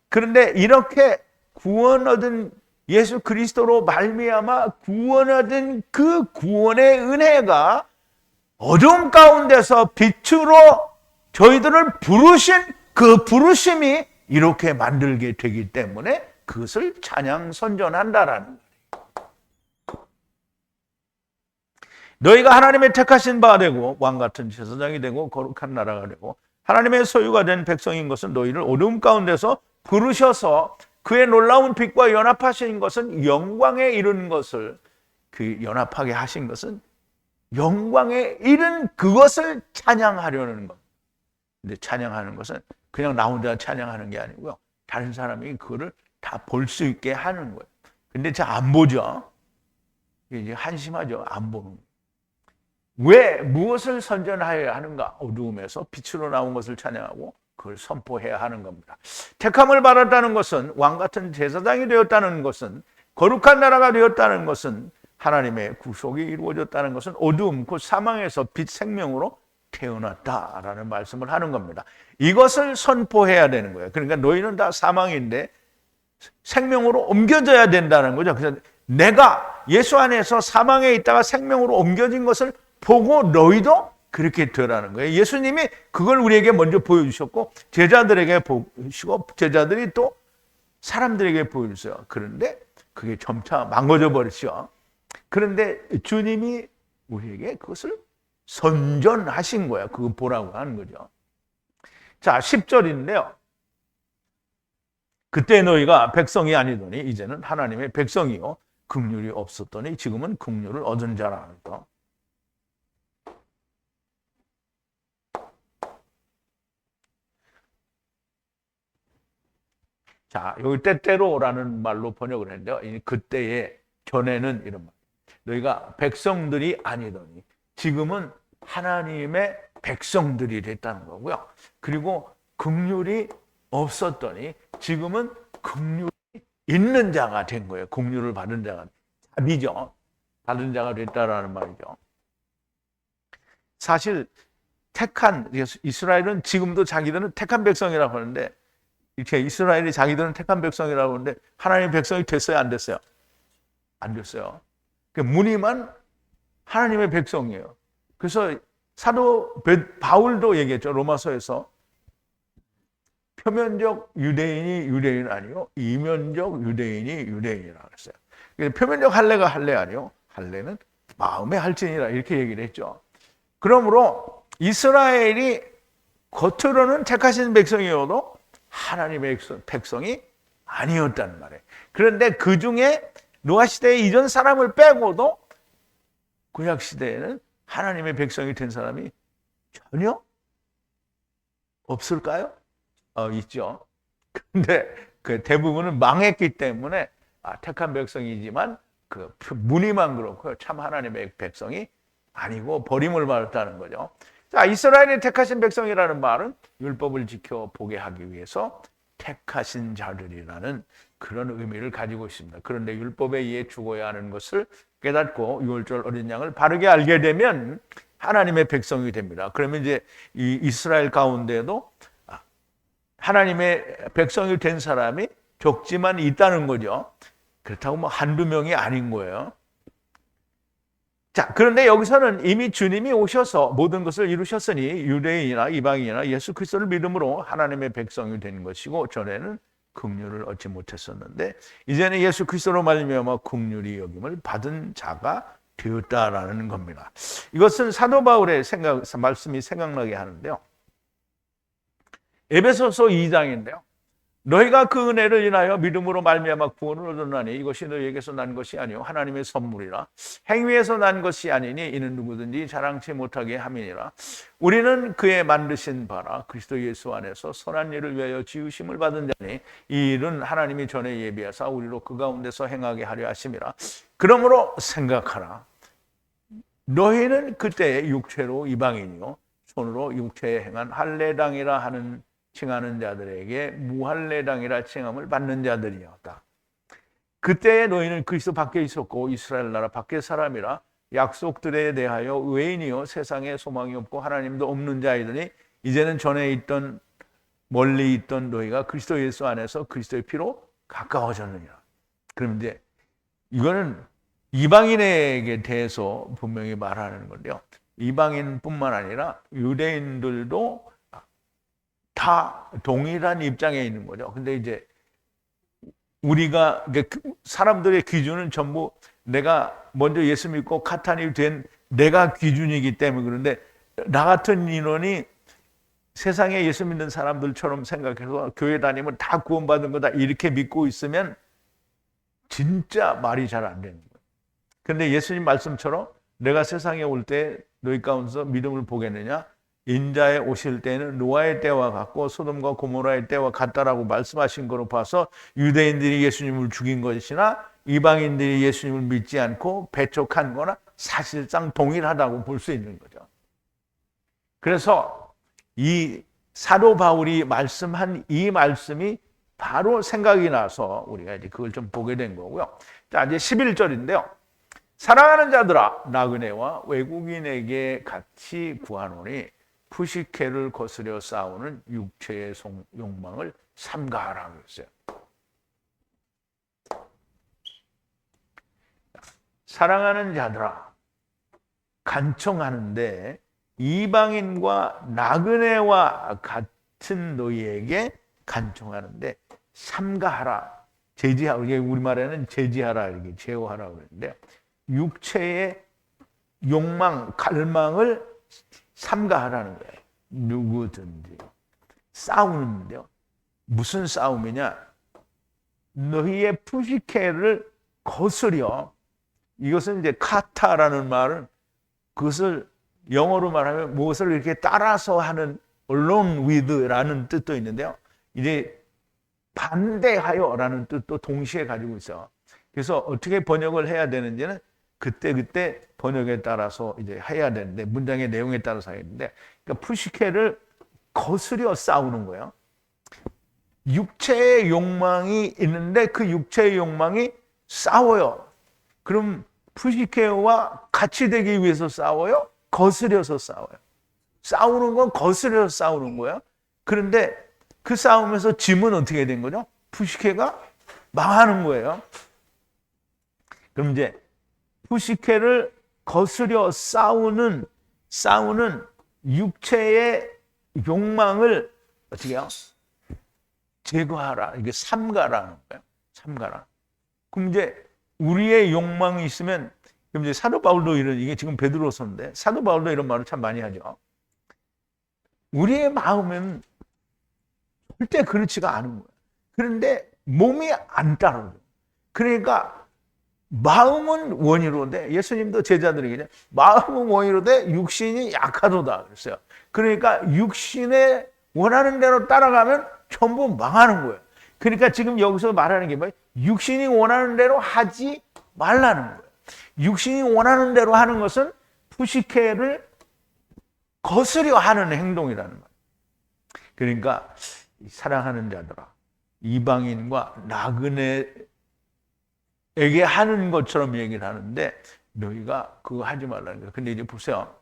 그런데 이렇게 구원 얻은 예수 그리스도로 말미암아 구원 얻은 그 구원의 은혜가 어두움 가운데서 빛으로 저희들을 부르신 그 부르심이 이렇게 만들게 되기 때문에 그것을 찬양 선전한다라는 거예요. 너희가 하나님의 택하신 바가 되고 왕 같은 제사장이 되고 거룩한 나라가 되고 하나님의 소유가 된 백성인 것은 너희를 어두움 가운데서 부르셔서 그의 놀라운 빛과 연합하신 것은 영광에 이른 것을, 그 연합하게 하신 것은 영광에 이른 그것을 찬양하려는 것. 근데 찬양하는 것은 그냥 나 혼자 찬양하는 게 아니고요. 다른 사람이 그거를 다 볼 수 있게 하는 거예요. 근데 잘 안 보죠. 이제 한심하죠. 안 보는 거예요. 왜 무엇을 선전하여야 하는가? 어두움에서 빛으로 나온 것을 찬양하고 그걸 선포해야 하는 겁니다. 택함을 받았다는 것은, 왕 같은 제사장이 되었다는 것은, 거룩한 나라가 되었다는 것은, 하나님의 구속이 이루어졌다는 것은 어두움, 그 사망에서 빛 생명으로 태어났다라는 말씀을 하는 겁니다. 이것을 선포해야 되는 거예요. 그러니까 너희는 다 사망인데 생명으로 옮겨져야 된다는 거죠. 그래서 내가 예수 안에서 사망에 있다가 생명으로 옮겨진 것을 보고 너희도 그렇게 되라는 거예요. 예수님이 그걸 우리에게 먼저 보여주셨고 제자들에게 보시고 제자들이 또 사람들에게 보여주세요. 그런데 그게 점차 망가져 버리죠. 그런데 주님이 우리에게 그것을 선전하신 거예요. 그거 보라고 하는 거죠. 자, 10절인데요. 그때 너희가 백성이 아니더니 이제는 하나님의 백성이요 긍휼이 없었더니 지금은 긍휼을 얻은 자라 하니까. 자, 여기 때때로라는 말로 번역을 했는데요. 그때의 전에는 이런 말. 너희가 백성들이 아니더니 지금은 하나님의 백성들이 됐다는 거고요. 그리고 긍휼이 없었더니 지금은 긍휼이 있는 자가 된 거예요. 긍휼을 받은 자가. 자비죠. 받은 자가 됐다라는 말이죠. 사실 택한 이스라엘은 지금도 자기들은 택한 백성이라고 하는데 이렇게 이스라엘이 자기들은 택한 백성이라고 하는데 하나님의 백성이 됐어요? 안 됐어요? 안 됐어요. 무늬만 하나님의 백성이에요. 그래서 사도 바울도 얘기했죠. 로마서에서 표면적 유대인이 유대인 아니요 이면적 유대인이 유대인이라고 했어요. 표면적 할례가 할례 아니요 할례는 마음의 할진이라 이렇게 얘기를 했죠. 그러므로 이스라엘이 겉으로는 택하신 백성이어도 하나님의 백성이 아니었다는 말이에요. 그런데 그 중에 노아 시대 이전 사람을 빼고도 구약 시대에는 하나님의 백성이 된 사람이 전혀 없을까요? 있죠. 근데 그 대부분은 망했기 때문에 택한 백성이지만 그 무늬만 그렇고요. 참 하나님의 백성이 아니고 버림을 받았다는 거죠. 자, 이스라엘이 택하신 백성이라는 말은 율법을 지켜보게 하기 위해서 택하신 자들이라는 그런 의미를 가지고 있습니다. 그런데 율법에 의해 죽어야 하는 것을 깨닫고 유월절 어린 양을 바르게 알게 되면 하나님의 백성이 됩니다. 그러면 이제 이 이스라엘 가운데도 하나님의 백성이 된 사람이 적지만 있다는 거죠. 그렇다고 뭐 한두 명이 아닌 거예요. 자, 그런데 여기서는 이미 주님이 오셔서 모든 것을 이루셨으니 유대인이나 이방인이나 예수 그리스도를 믿음으로 하나님의 백성이 된 것이고, 전에는 긍휼을 얻지 못했었는데 이제는 예수 그리스도로 말미암아 긍휼이 여김을 받은 자가 되었다라는 겁니다. 이것은 사도 바울의 말씀이 생각나게 하는데요. 에베소서 2장인데요. 너희가 그 은혜를 인하여 믿음으로 말미암아 구원을 얻었나니 이것이 너희에게서 난 것이 아니요 하나님의 선물이라. 행위에서 난 것이 아니니 이는 누구든지 자랑치 못하게 함이니라. 우리는 그의 만드신 바라 그리스도 예수 안에서 선한 일을 위하여 지으심을 받은 자니 이 일은 하나님이 전에 예비하사 우리로 그 가운데서 행하게 하려 하심이라. 그러므로 생각하라. 너희는 그때 육체로 이방인이요 손으로 육체에 행한 할례당이라 하는 칭하는 자들에게 무할례당이라 칭함을 받는 자들이었다. 그때 너희는 그리스도 밖에 있었고 이스라엘 나라 밖의 사람이라 약속들에 대하여 외인이요 세상에 소망이 없고 하나님도 없는 자이더니 이제는 전에 있던 멀리 있던 너희가 그리스도 예수 안에서 그리스도의 피로 가까워졌느니라. 그럼 이제 이거는 이방인에게 대해서 분명히 말하는 건데요. 이방인뿐만 아니라 유대인들도 다 동일한 입장에 있는 거죠. 근데 이제 우리가 사람들의 기준은 전부 내가 먼저 예수 믿고 카탄이 된 내가 기준이기 때문에 그런데 나 같은 인원이 세상에 예수 믿는 사람들처럼 생각해서 교회 다니면 다 구원받은 거다 이렇게 믿고 있으면 진짜 말이 잘 안 되는 거예요. 그런데 예수님 말씀처럼 내가 세상에 올 때 너희 가운데서 믿음을 보겠느냐? 인자에 오실 때는 노아의 때와 같고 소돔과 고모라의 때와 같다라고 말씀하신 거로 봐서 유대인들이 예수님을 죽인 것이나 이방인들이 예수님을 믿지 않고 배척한 거나 사실상 동일하다고 볼 수 있는 거죠. 그래서 이 사도 바울이 말씀한 이 말씀이 바로 생각이 나서 우리가 이제 그걸 좀 보게 된 거고요. 자, 이제 11절인데요. 사랑하는 자들아 나그네와 외국인에게 같이 구하노니 푸시케를 거스려 싸우는 육체의 욕망을 삼가하라 그랬어요. 사랑하는 자들아 간청하는데 이방인과 나그네와 같은 너희에게 간청하는데 삼가하라. 제지하라. 우리말에는 제지하라 이렇게 제어하라 그랬는데 육체의 욕망, 갈망을 삼가하라는 거예요. 누구든지 싸우는데요. 무슨 싸움이냐? 너희의 푸시케를 거스려. 이것은 이제 카타라는 말은 그것을 영어로 말하면 무엇을 이렇게 따라서 하는 along with라는 뜻도 있는데요. 이제 반대하여라는 뜻도 동시에 가지고 있어요. 그래서 어떻게 번역을 해야 되는지는 그때 번역에 따라서 이제 해야 되는데 문장의 내용에 따라서 해야 되는데 그러니까 푸시케를 거스려 싸우는 거예요. 육체의 욕망이 있는데 그 육체의 욕망이 싸워요. 그럼 푸시케와 같이 되기 위해서 싸워요? 거스려서 싸워요. 싸우는 건 거스려서 싸우는 거예요. 그런데 그 싸움에서 짐은 어떻게 된 거죠? 푸시케가 망하는 거예요. 그럼 이제 푸시케를 거스려 싸우는 육체의 욕망을 어떻게 해요? 제거하라. 이게 삼가라는 거예요. 삼가라. 그럼 이제 우리의 욕망이 있으면 그럼 이제 사도 바울도 이게 지금 베드로서인데 사도 바울도 이런 말을 참 많이 하죠. 우리의 마음은 절대 그렇지가 않은 거예요. 그런데 몸이 안 따라요. 그러니까 마음은 원이로되 예수님도 제자들에게 마음은 원이로되 육신이 약하도다 그랬어요. 그러니까 육신에 원하는 대로 따라가면 전부 망하는 거예요. 그러니까 지금 여기서 말하는 게 뭐예요? 육신이 원하는 대로 하지 말라는 거예요. 육신이 원하는 대로 하는 것은 푸시케를 거스려 하는 행동이라는 거예요. 그러니까 사랑하는 자들아 이방인과 나그네 에게 하는 것처럼 얘기를 하는데 너희가 그거 하지 말라는 거예요. 근데 이제 보세요.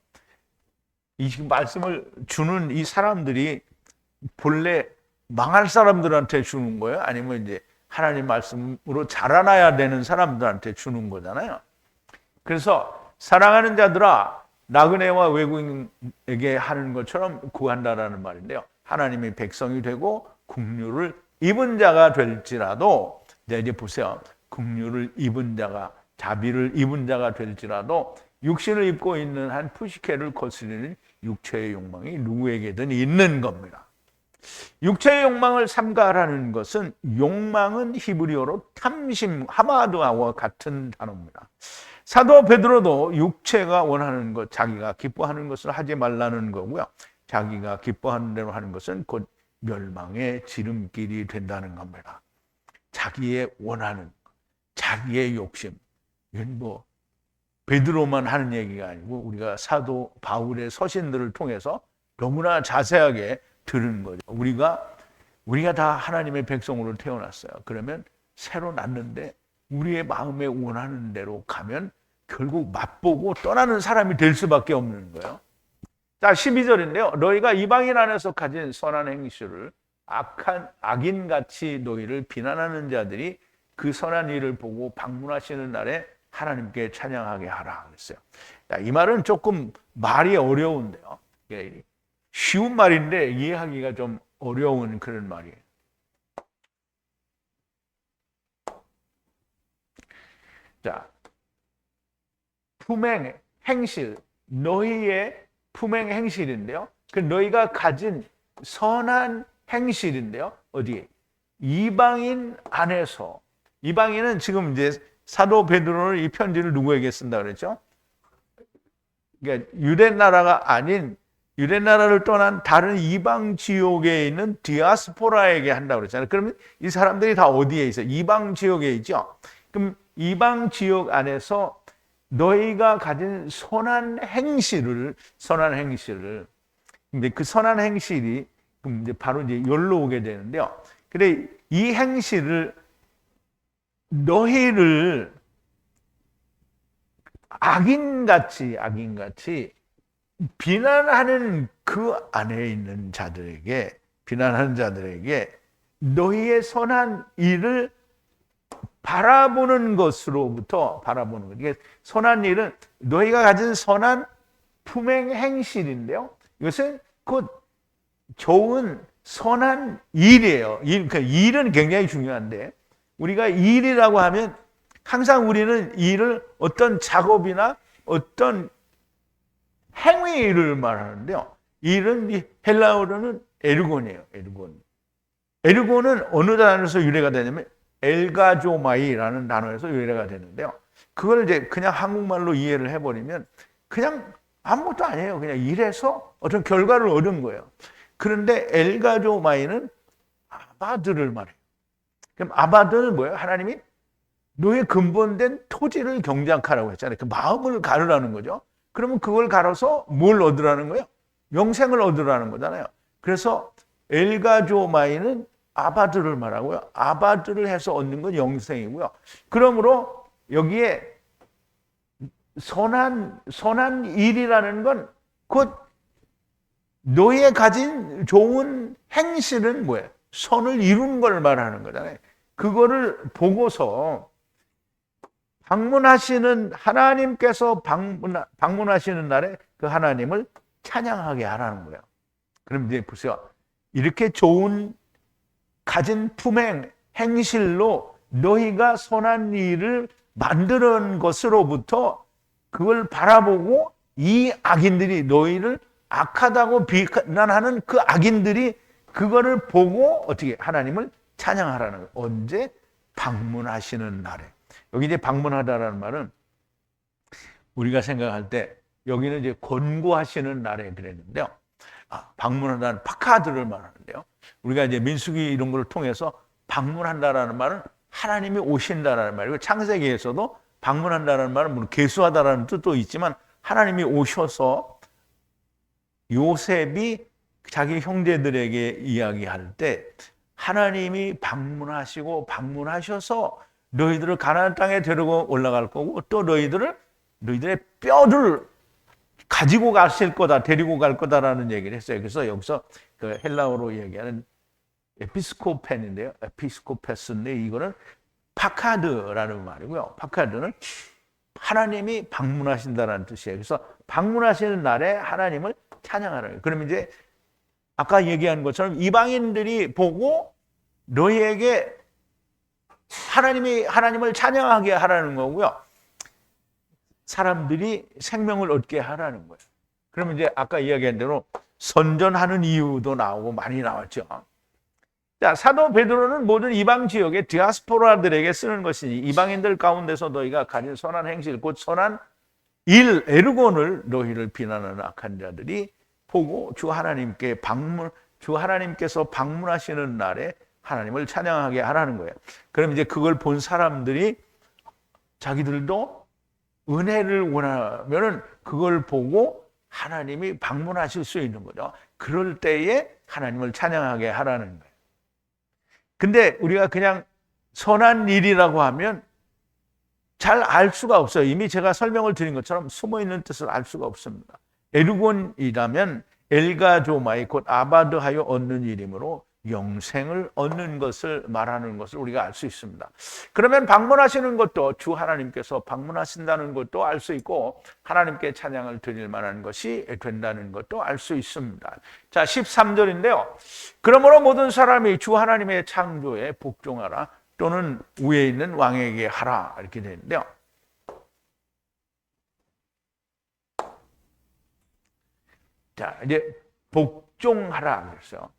이 지금 말씀을 주는 이 사람들이 본래 망할 사람들한테 주는 거예요? 아니면 이제 하나님 말씀으로 자라나야 되는 사람들한테 주는 거잖아요. 그래서 사랑하는 자들아, 나그네와 외국인에게 하는 것처럼 구한다라는 말인데요. 하나님의 백성이 되고 국류를 입은 자가 될지라도, 이제 보세요. 국류를 입은 자가, 자비를 입은 자가 될지라도 육신을 입고 있는 한 푸시케를 거스르는 육체의 욕망이 누구에게든 있는 겁니다. 육체의 욕망을 삼가라는 것은, 욕망은 히브리어로 탐심, 하마드와 같은 단어입니다. 사도 베드로도 육체가 원하는 것, 자기가 기뻐하는 것을 하지 말라는 거고요. 자기가 기뻐하는 대로 하는 것은 곧 멸망의 지름길이 된다는 겁니다. 자기의 원하는, 자기의 욕심. 이건 뭐 베드로만 하는 얘기가 아니고 우리가 사도 바울의 서신들을 통해서 너무나 자세하게 들은 거죠. 우리가 다 하나님의 백성으로 태어났어요. 그러면 새로 났는데 우리의 마음에 원하는 대로 가면 결국 맛보고 떠나는 사람이 될 수밖에 없는 거예요. 자, 12절인데요. 너희가 이방인 안에서 가진 선한 행실을 악인같이 너희를 비난하는 자들이 그 선한 일을 보고 방문하시는 날에 하나님께 찬양하게 하라 그랬어요. 자, 이 말은 조금 말이 어려운데요. 쉬운 말인데 이해하기가 좀 어려운 그런 말이에요. 자, 품행, 행실, 너희의 품행 행실인데요. 그 너희가 가진 선한 행실인데요. 어디에? 이방인 안에서. 이방인은 지금 이제 사도 베드로는 이 편지를 누구에게 쓴다 그랬죠? 그러니까 유대 나라가 아닌, 유대 나라를 떠난 다른 이방 지역에 있는 디아스포라에게 한다고 그랬잖아요. 그러면 이 사람들이 다 어디에 있어요? 이방 지역에 있죠. 그럼 이방 지역 안에서 너희가 가진 선한 행실을, 근데 그 선한 행실이 이제 바로 이제 여기로 오게 되는데요. 근데 이 행실을, 너희를 악인같이 비난하는 그 안에 있는 자들에게, 비난하는 자들에게 너희의 선한 일을 바라보는 것으로부터, 바라보는 것. 이게 선한 일은 너희가 가진 선한 품행 행실인데요. 이것은 곧 좋은 선한 일이에요. 그러니까 일은 굉장히 중요한데, 우리가 일이라고 하면 항상 우리는 일을 어떤 작업이나 어떤 행위를 말하는데요. 일은 헬라어로는 에르곤이에요. 에르곤은 어느 단어에서 유래가 되냐면 엘가조마이라는 단어에서 유래가 되는데요. 그걸 이제 그냥 한국말로 이해를 해버리면 그냥 아무것도 아니에요. 그냥 일해서 어떤 결과를 얻은 거예요. 그런데 엘가조마이는 아바드를 말해요. 그럼 아바드는 뭐예요? 하나님이 너의 근본된 토지를 경작하라고 했잖아요. 그 마음을 가르라는 거죠. 그러면 그걸 가려서 뭘 얻으라는 거예요? 영생을 얻으라는 거잖아요. 그래서 엘가조마이는 아바드를 말하고요. 아바드를 해서 얻는 건 영생이고요. 그러므로 여기에 선한 일이라는 건 곧 너의 가진 좋은 행실은 뭐예요? 선을 이룬 걸 말하는 거잖아요. 그거를 보고서 방문하시는 하나님께서 방문하시는 날에 그 하나님을 찬양하게 하라는 거예요. 그럼 이제 보세요. 이렇게 좋은 가진 품행, 행실로 너희가 선한 일을 만드는 것으로부터 그걸 바라보고 이 악인들이, 너희를 악하다고 비난하는 그 악인들이 그거를 보고 어떻게 하나님을 찬양하라는 거예요. 언제? 방문하시는 날에. 여기 이제 방문하다라는 말은 우리가 생각할 때 여기는 이제 권고하시는 날에 그랬는데요. 방문한다는 파카드를 말하는데요. 우리가 이제 민수기 이런 걸 통해서 방문한다라는 말은 하나님이 오신다라는 말이고, 창세기에서도 방문한다라는 말은 물론 계수하다라는 뜻도 있지만 하나님이 오셔서 요셉이 자기 형제들에게 이야기할 때 하나님이 방문하시고 방문하셔서 너희들을 가나안 땅에 데리고 올라갈 거고 또 너희들의 뼈를 가지고 가실 거다, 데리고 갈 거다라는 얘기를 했어요. 그래서 여기서 그 헬라어로 얘기하는 에피스코펜인데요. 에피스코페스인데 이거는 파카드라는 말이고요. 파카드는 하나님이 방문하신다는 뜻이에요. 그래서 방문하시는 날에 하나님을 찬양하라는 거예요. 그럼 이제 아까 얘기한 것처럼 이방인들이 보고 너희에게 하나님을 찬양하게 하라는 거고요. 사람들이 생명을 얻게 하라는 거예요. 그러면 이제 아까 이야기한 대로 선전하는 이유도 나오고 많이 나왔죠. 자, 사도 베드로는 모든 이방 지역의 디아스포라들에게 쓰는 것이니 이방인들 가운데서 너희가 가진 선한 행실 곧 선한 일 에르곤을 너희를 비난하는 악한 자들이 보고 주 하나님께서 방문하시는 날에 하나님을 찬양하게 하라는 거예요. 그럼 이제 그걸 본 사람들이 자기들도 은혜를 원하면은 그걸 보고 하나님이 방문하실 수 있는 거죠. 그럴 때에 하나님을 찬양하게 하라는 거예요. 근데 우리가 그냥 선한 일이라고 하면 잘 알 수가 없어요. 이미 제가 설명을 드린 것처럼 숨어있는 뜻을 알 수가 없습니다. 에르곤이라면 엘가조마이 곧 아바드하여 얻는 이름으로 영생을 얻는 것을 말하는 것을 우리가 알 수 있습니다. 그러면 방문하시는 것도 주 하나님께서 방문하신다는 것도 알 수 있고 하나님께 찬양을 드릴 만한 것이 된다는 것도 알 수 있습니다. 자, 13절인데요. 그러므로 모든 사람이 주 하나님의 창조에 복종하라 또는 위에 있는 왕에게 하라 이렇게 되는데요. 자, 이제 복종하라 그랬어요.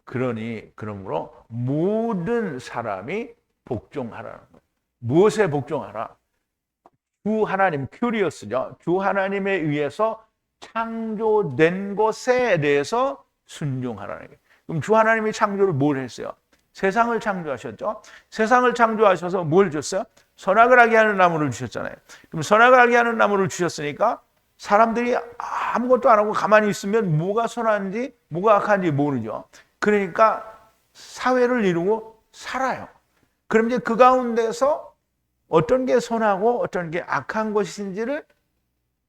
그러므로 모든 사람이 복종하라는 거예요. 무엇에 복종하라? 주 하나님, 큐리어스죠. 주 하나님에 의해서 창조된 것에 대해서 순종하라는 거예요. 그럼 주 하나님이 창조를 뭘 했어요? 세상을 창조하셨죠. 세상을 창조하셔서 뭘 줬어요? 선악을 알게 하는 나무를 주셨잖아요. 그럼 선악을 알게 하는 나무를 주셨으니까 사람들이 아무것도 안 하고 가만히 있으면 뭐가 선한지 뭐가 악한지 모르죠. 그러니까 사회를 이루고 살아요. 그럼 이제 그 가운데서 어떤 게 선하고 어떤 게 악한 것인지를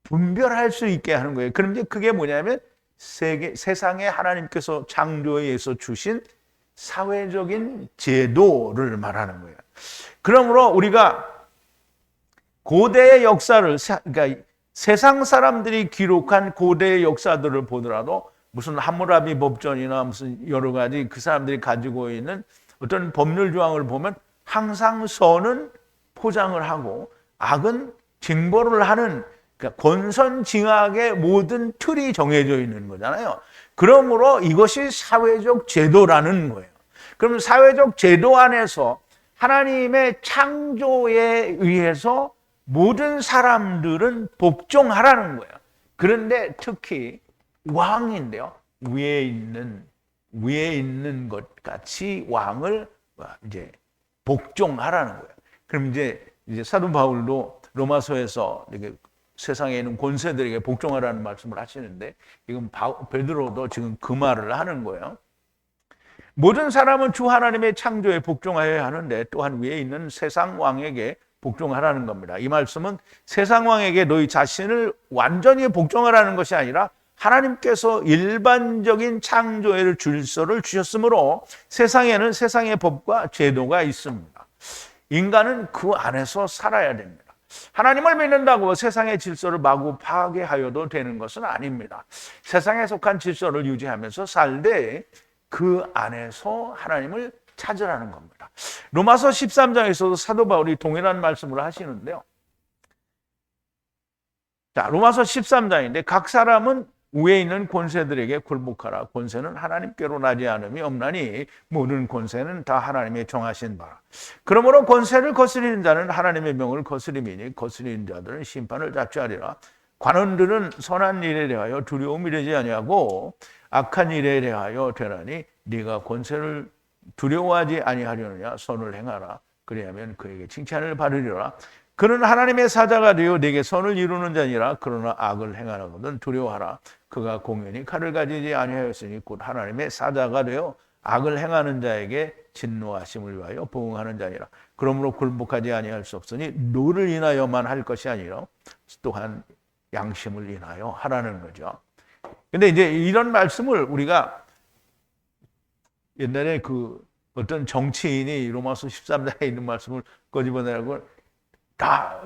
분별할 수 있게 하는 거예요. 그럼 이제 그게 뭐냐면 세상에 하나님께서 창조에 의해서 주신 사회적인 제도를 말하는 거예요. 그러므로 우리가 고대의 역사를, 그러니까 세상 사람들이 기록한 고대의 역사들을 보더라도 무슨 함무라비 법전이나 무슨 여러 가지 그 사람들이 가지고 있는 어떤 법률 조항을 보면 항상 선은 포장을 하고 악은 징벌을 하는, 그러니까 권선징악의 모든 틀이 정해져 있는 거잖아요. 그러므로 이것이 사회적 제도라는 거예요. 그럼 사회적 제도 안에서 하나님의 창조에 의해서 모든 사람들은 복종하라는 거예요. 그런데 특히 왕인데요. 위에 있는 것 같이 왕을 이제 복종하라는 거예요. 그럼 이제 사도 바울도 로마서에서 이렇게 세상에 있는 권세들에게 복종하라는 말씀을 하시는데 이건 베드로도 지금 그 말을 하는 거예요. 모든 사람은 주 하나님의 창조에 복종하여야 하는데 또한 위에 있는 세상 왕에게 복종하라는 겁니다. 이 말씀은 세상 왕에게 너희 자신을 완전히 복종하라는 것이 아니라 하나님께서 일반적인 창조의 질서를 주셨으므로 세상에는 세상의 법과 제도가 있습니다. 인간은 그 안에서 살아야 됩니다. 하나님을 믿는다고 세상의 질서를 마구 파괴하여도 되는 것은 아닙니다. 세상에 속한 질서를 유지하면서 살되 그 안에서 하나님을 찾으라는 겁니다. 로마서 13장에서도 사도 바울이 동일한 말씀을 하시는데요. 자, 로마서 13장인데 각 사람은 위에 있는 권세들에게 굴복하라. 권세는 하나님께로 나지 않음이 없나니 모든 권세는 다 하나님의 정하신 바라. 그러므로 권세를 거스리는 자는 하나님의 명을 거스림이니 거스리는 자들은 심판을 자취하리라. 관원들은 선한 일에 대하여 두려움이 되지 아니하고 악한 일에 대하여 되나니 네가 권세를 두려워하지 아니하려느냐. 선을 행하라. 그리하면 그에게 칭찬을 받으리라. 그는 하나님의 사자가 되어 네게 선을 이루는 자니라. 그러나 악을 행하거든 두려워하라. 그가 공연히 칼을 가지지 아니하였으니 곧 하나님의 사자가 되어 악을 행하는 자에게 진노하심을 위하여 보응하는 자니라. 그러므로 굴복하지 아니할 수 없으니 너를 인하여만 할 것이 아니라 또한 양심을 인하여 하라는 거죠. 근데 이제 이런 말씀을 우리가 옛날에 그 어떤 정치인이 로마서 13장에 있는 말씀을 꺼집어내라고 다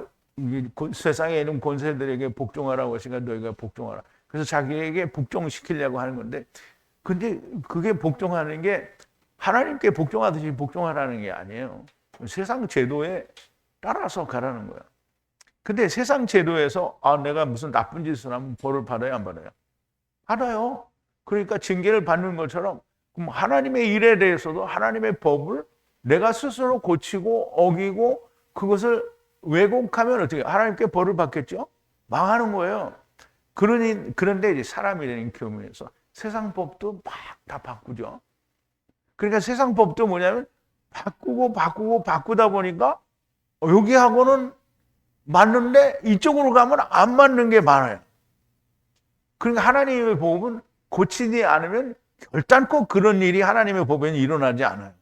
세상에 있는 권세들에게 복종하라고 하시니까 너희가 복종하라. 그래서 자기에게 복종시키려고 하는 건데, 근데 그게 복종하는 게 하나님께 복종하듯이 복종하라는 게 아니에요. 세상 제도에 따라서 가라는 거야. 근데 세상 제도에서 내가 무슨 나쁜 짓을 하면 벌을 받아요, 안 받아요? 받아요. 그러니까 징계를 받는 것처럼 그럼 하나님의 일에 대해서도 하나님의 법을 내가 스스로 고치고 어기고 그것을 왜곡하면 어떻게 하나님께 벌을 받겠죠? 망하는 거예요. 그런데 이제 사람이라는 경우에서 세상 법도 막 다 바꾸죠. 그러니까 세상 법도 뭐냐면 바꾸다 보니까 여기하고는 맞는데 이쪽으로 가면 안 맞는 게 많아요. 그러니까 하나님의 법은 고치지 않으면 결단코 그런 일이 하나님의 법에는 일어나지 않아요.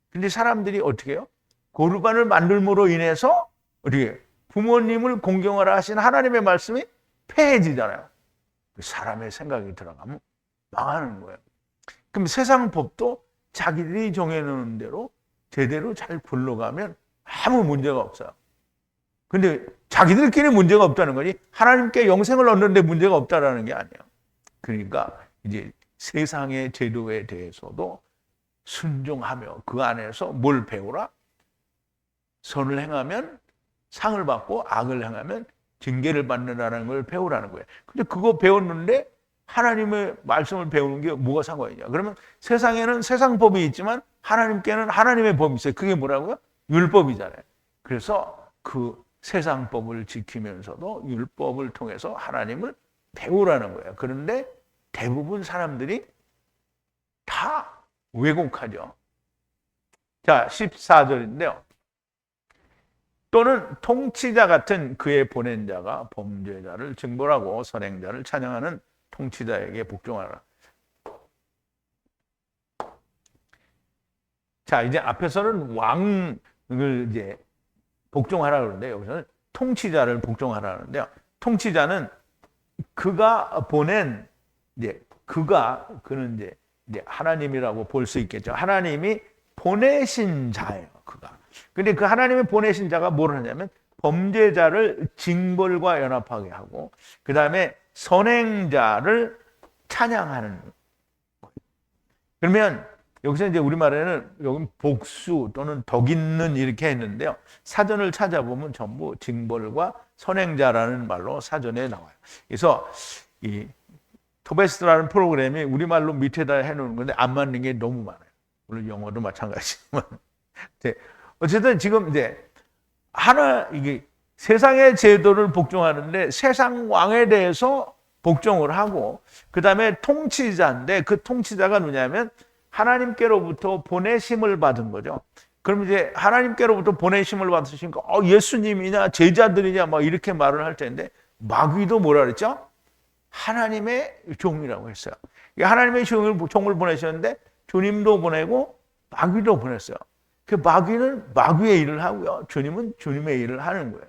근데 사람들이 어떻게 해요? 고르반을 만들므로 인해서 어떻게 부모님을 공경하라 하신 하나님의 말씀이 폐해지잖아요. 사람의 생각이 들어가면 망하는 거예요. 그럼 세상 법도 자기들이 정해놓은 대로 제대로 잘 굴러가면 아무 문제가 없어요. 근데 자기들끼리 문제가 없다는 거지 하나님께 영생을 얻는데 문제가 없다라는 게 아니에요. 그러니까 이제 세상의 제도에 대해서도 순종하며 그 안에서 뭘 배우라? 선을 행하면 상을 받고 악을 행하면 징계를 받는다는 걸 배우라는 거예요. 근데 그거 배웠는데 하나님의 말씀을 배우는 게 뭐가 상관이냐? 그러면 세상에는 세상 법이 있지만 하나님께는 하나님의 법이 있어요. 그게 뭐라고요? 율법이잖아요. 그래서 그 세상 법을 지키면서도 율법을 통해서 하나님을 배우라는 거예요. 그런데 대부분 사람들이 다 왜곡하죠. 자, 14절인데요. 또는 통치자 같은 그의 보낸 자가 범죄자를 징벌하고 선행자를 찬양하는 통치자에게 복종하라. 자, 이제 앞에서는 왕을 이제 복종하라 그러는데 여기서는 통치자를 복종하라 그러는데요. 통치자는 그가 보낸 그는 이제 하나님이라고 볼 수 있겠죠. 하나님이 보내신 자예요, 그가. 근데 그 하나님이 보내신 자가 뭘 하냐면 범죄자를 징벌과 연합하게 하고 그 다음에 선행자를 찬양하는 거예요. 그러면 여기서 이제 우리말에는 여기 복수 또는 덕 있는 이렇게 했는데요. 사전을 찾아보면 전부 징벌과 선행자라는 말로 사전에 나와요. 그래서 이 토베스트라는 프로그램이 우리말로 밑에다 해놓은 건데 안 맞는 게 너무 많아요. 물론 영어도 마찬가지지만. 어쨌든 지금 이제 이게 세상의 제도를 복종하는데 세상 왕에 대해서 복종을 하고 그 다음에 통치자인데 그 통치자가 누구냐면 하나님께로부터 보내심을 받은 거죠. 그럼 이제 하나님께로부터 보내심을 받으시니까 예수님이냐 제자들이냐 막 이렇게 말을 할 텐데 마귀도 뭐라 그랬죠? 하나님의 종이라고 했어요. 하나님의 종을 보내셨는데 주님도 보내고 마귀도 보냈어요. 그 마귀는 마귀의 일을 하고요. 주님은 주님의 일을 하는 거예요.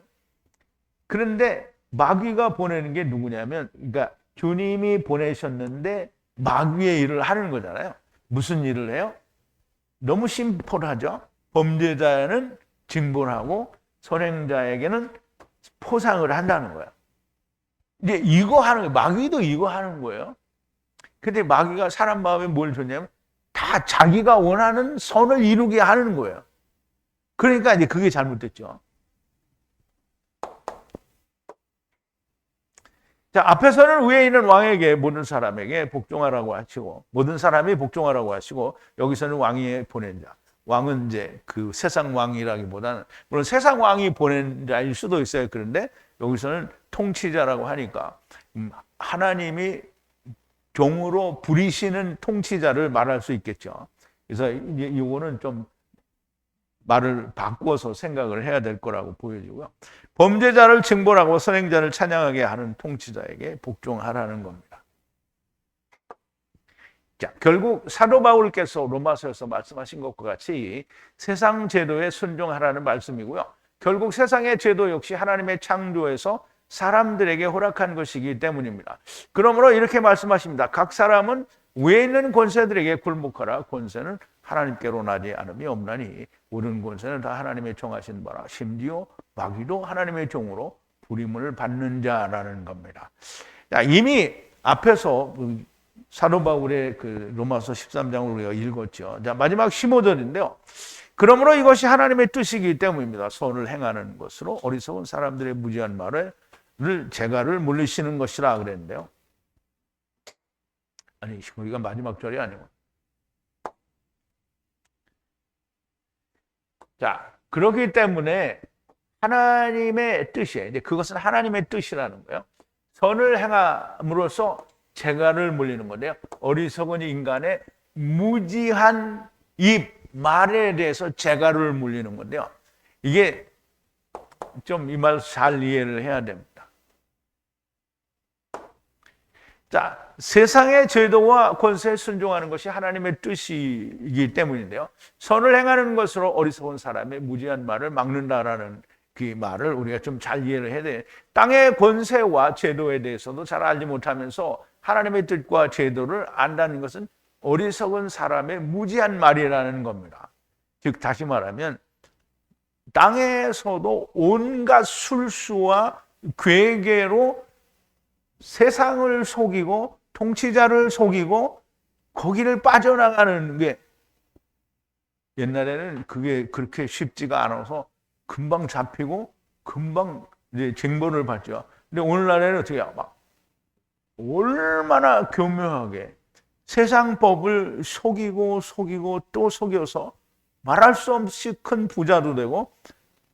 그런데 마귀가 보내는 게 누구냐면 그러니까 주님이 보내셨는데 마귀의 일을 하는 거잖아요. 무슨 일을 해요? 너무 심플하죠. 범죄자는 징벌하고 선행자에게는 포상을 한다는 거예요. 이제 이거 하는 거예요. 마귀도 이거 하는 거예요. 근데 마귀가 사람 마음에 뭘 줬냐면 다 자기가 원하는 선을 이루게 하는 거예요. 그러니까 이제 그게 잘못됐죠. 자, 앞에서는 위에 있는 왕에게 모든 사람에게 복종하라고 하시고 모든 사람이 복종하라고 하시고 여기서는 왕이 보낸 자. 왕은 이제 그 세상 왕이라기보다는 물론 세상 왕이 보낸 자일 수도 있어요. 그런데 여기서는 통치자라고 하니까 하나님이 종으로 부리시는 통치자를 말할 수 있겠죠. 그래서 이거는 좀 말을 바꿔서 생각을 해야 될 거라고 보여지고요. 범죄자를 징벌하고 선행자를 찬양하게 하는 통치자에게 복종하라는 겁니다. 자, 결국 사도 바울께서 로마서에서 말씀하신 것과 같이 세상 제도에 순종하라는 말씀이고요. 결국 세상의 제도 역시 하나님의 창조에서 사람들에게 허락한 것이기 때문입니다. 그러므로 이렇게 말씀하십니다. 각 사람은 위에 있는 권세들에게 굴복하라. 권세는 하나님께로 나지 않음이 없나니 모든 권세는 다 하나님의 정하신 바라. 심지어 마귀도 하나님의 종으로 부림을 받는 자라는 겁니다. 자, 이미 앞에서 사도 바울의 그 로마서 13장을 우리가 읽었죠. 자, 마지막 15절인데요. 그러므로 이것이 하나님의 뜻이기 때문입니다. 선을 행하는 것으로 어리석은 사람들의 무지한 말을 재갈을 물리시는 것이라 그랬는데요. 아니, 우리가 마지막 절이 아니고. 자, 그렇기 때문에 하나님의 뜻이에요. 이제 그것은 하나님의 뜻이라는 거예요. 선을 행함으로써 재갈을 물리는 건데요. 어리석은 인간의 무지한 입, 말에 대해서 재갈을 물리는 건데요. 이게 좀 이 말 잘 이해를 해야 됩니다. 자, 세상의 제도와 권세에 순종하는 것이 하나님의 뜻이기 때문인데요. 선을 행하는 것으로 어리석은 사람의 무지한 말을 막는다라는 그 말을 우리가 좀 잘 이해를 해야 돼요. 땅의 권세와 제도에 대해서도 잘 알지 못하면서 하나님의 뜻과 제도를 안다는 것은 어리석은 사람의 무지한 말이라는 겁니다. 즉 다시 말하면 땅에서도 온갖 술수와 괴계로 세상을 속이고 통치자를 속이고 거기를 빠져나가는 게 옛날에는 그게 그렇게 쉽지가 않아서 금방 잡히고 금방 이제 징벌을 받죠. 근데 오늘날에는 어떻게 해요? 막 얼마나 교묘하게 세상 법을 속이고 또 속여서 말할 수 없이 큰 부자도 되고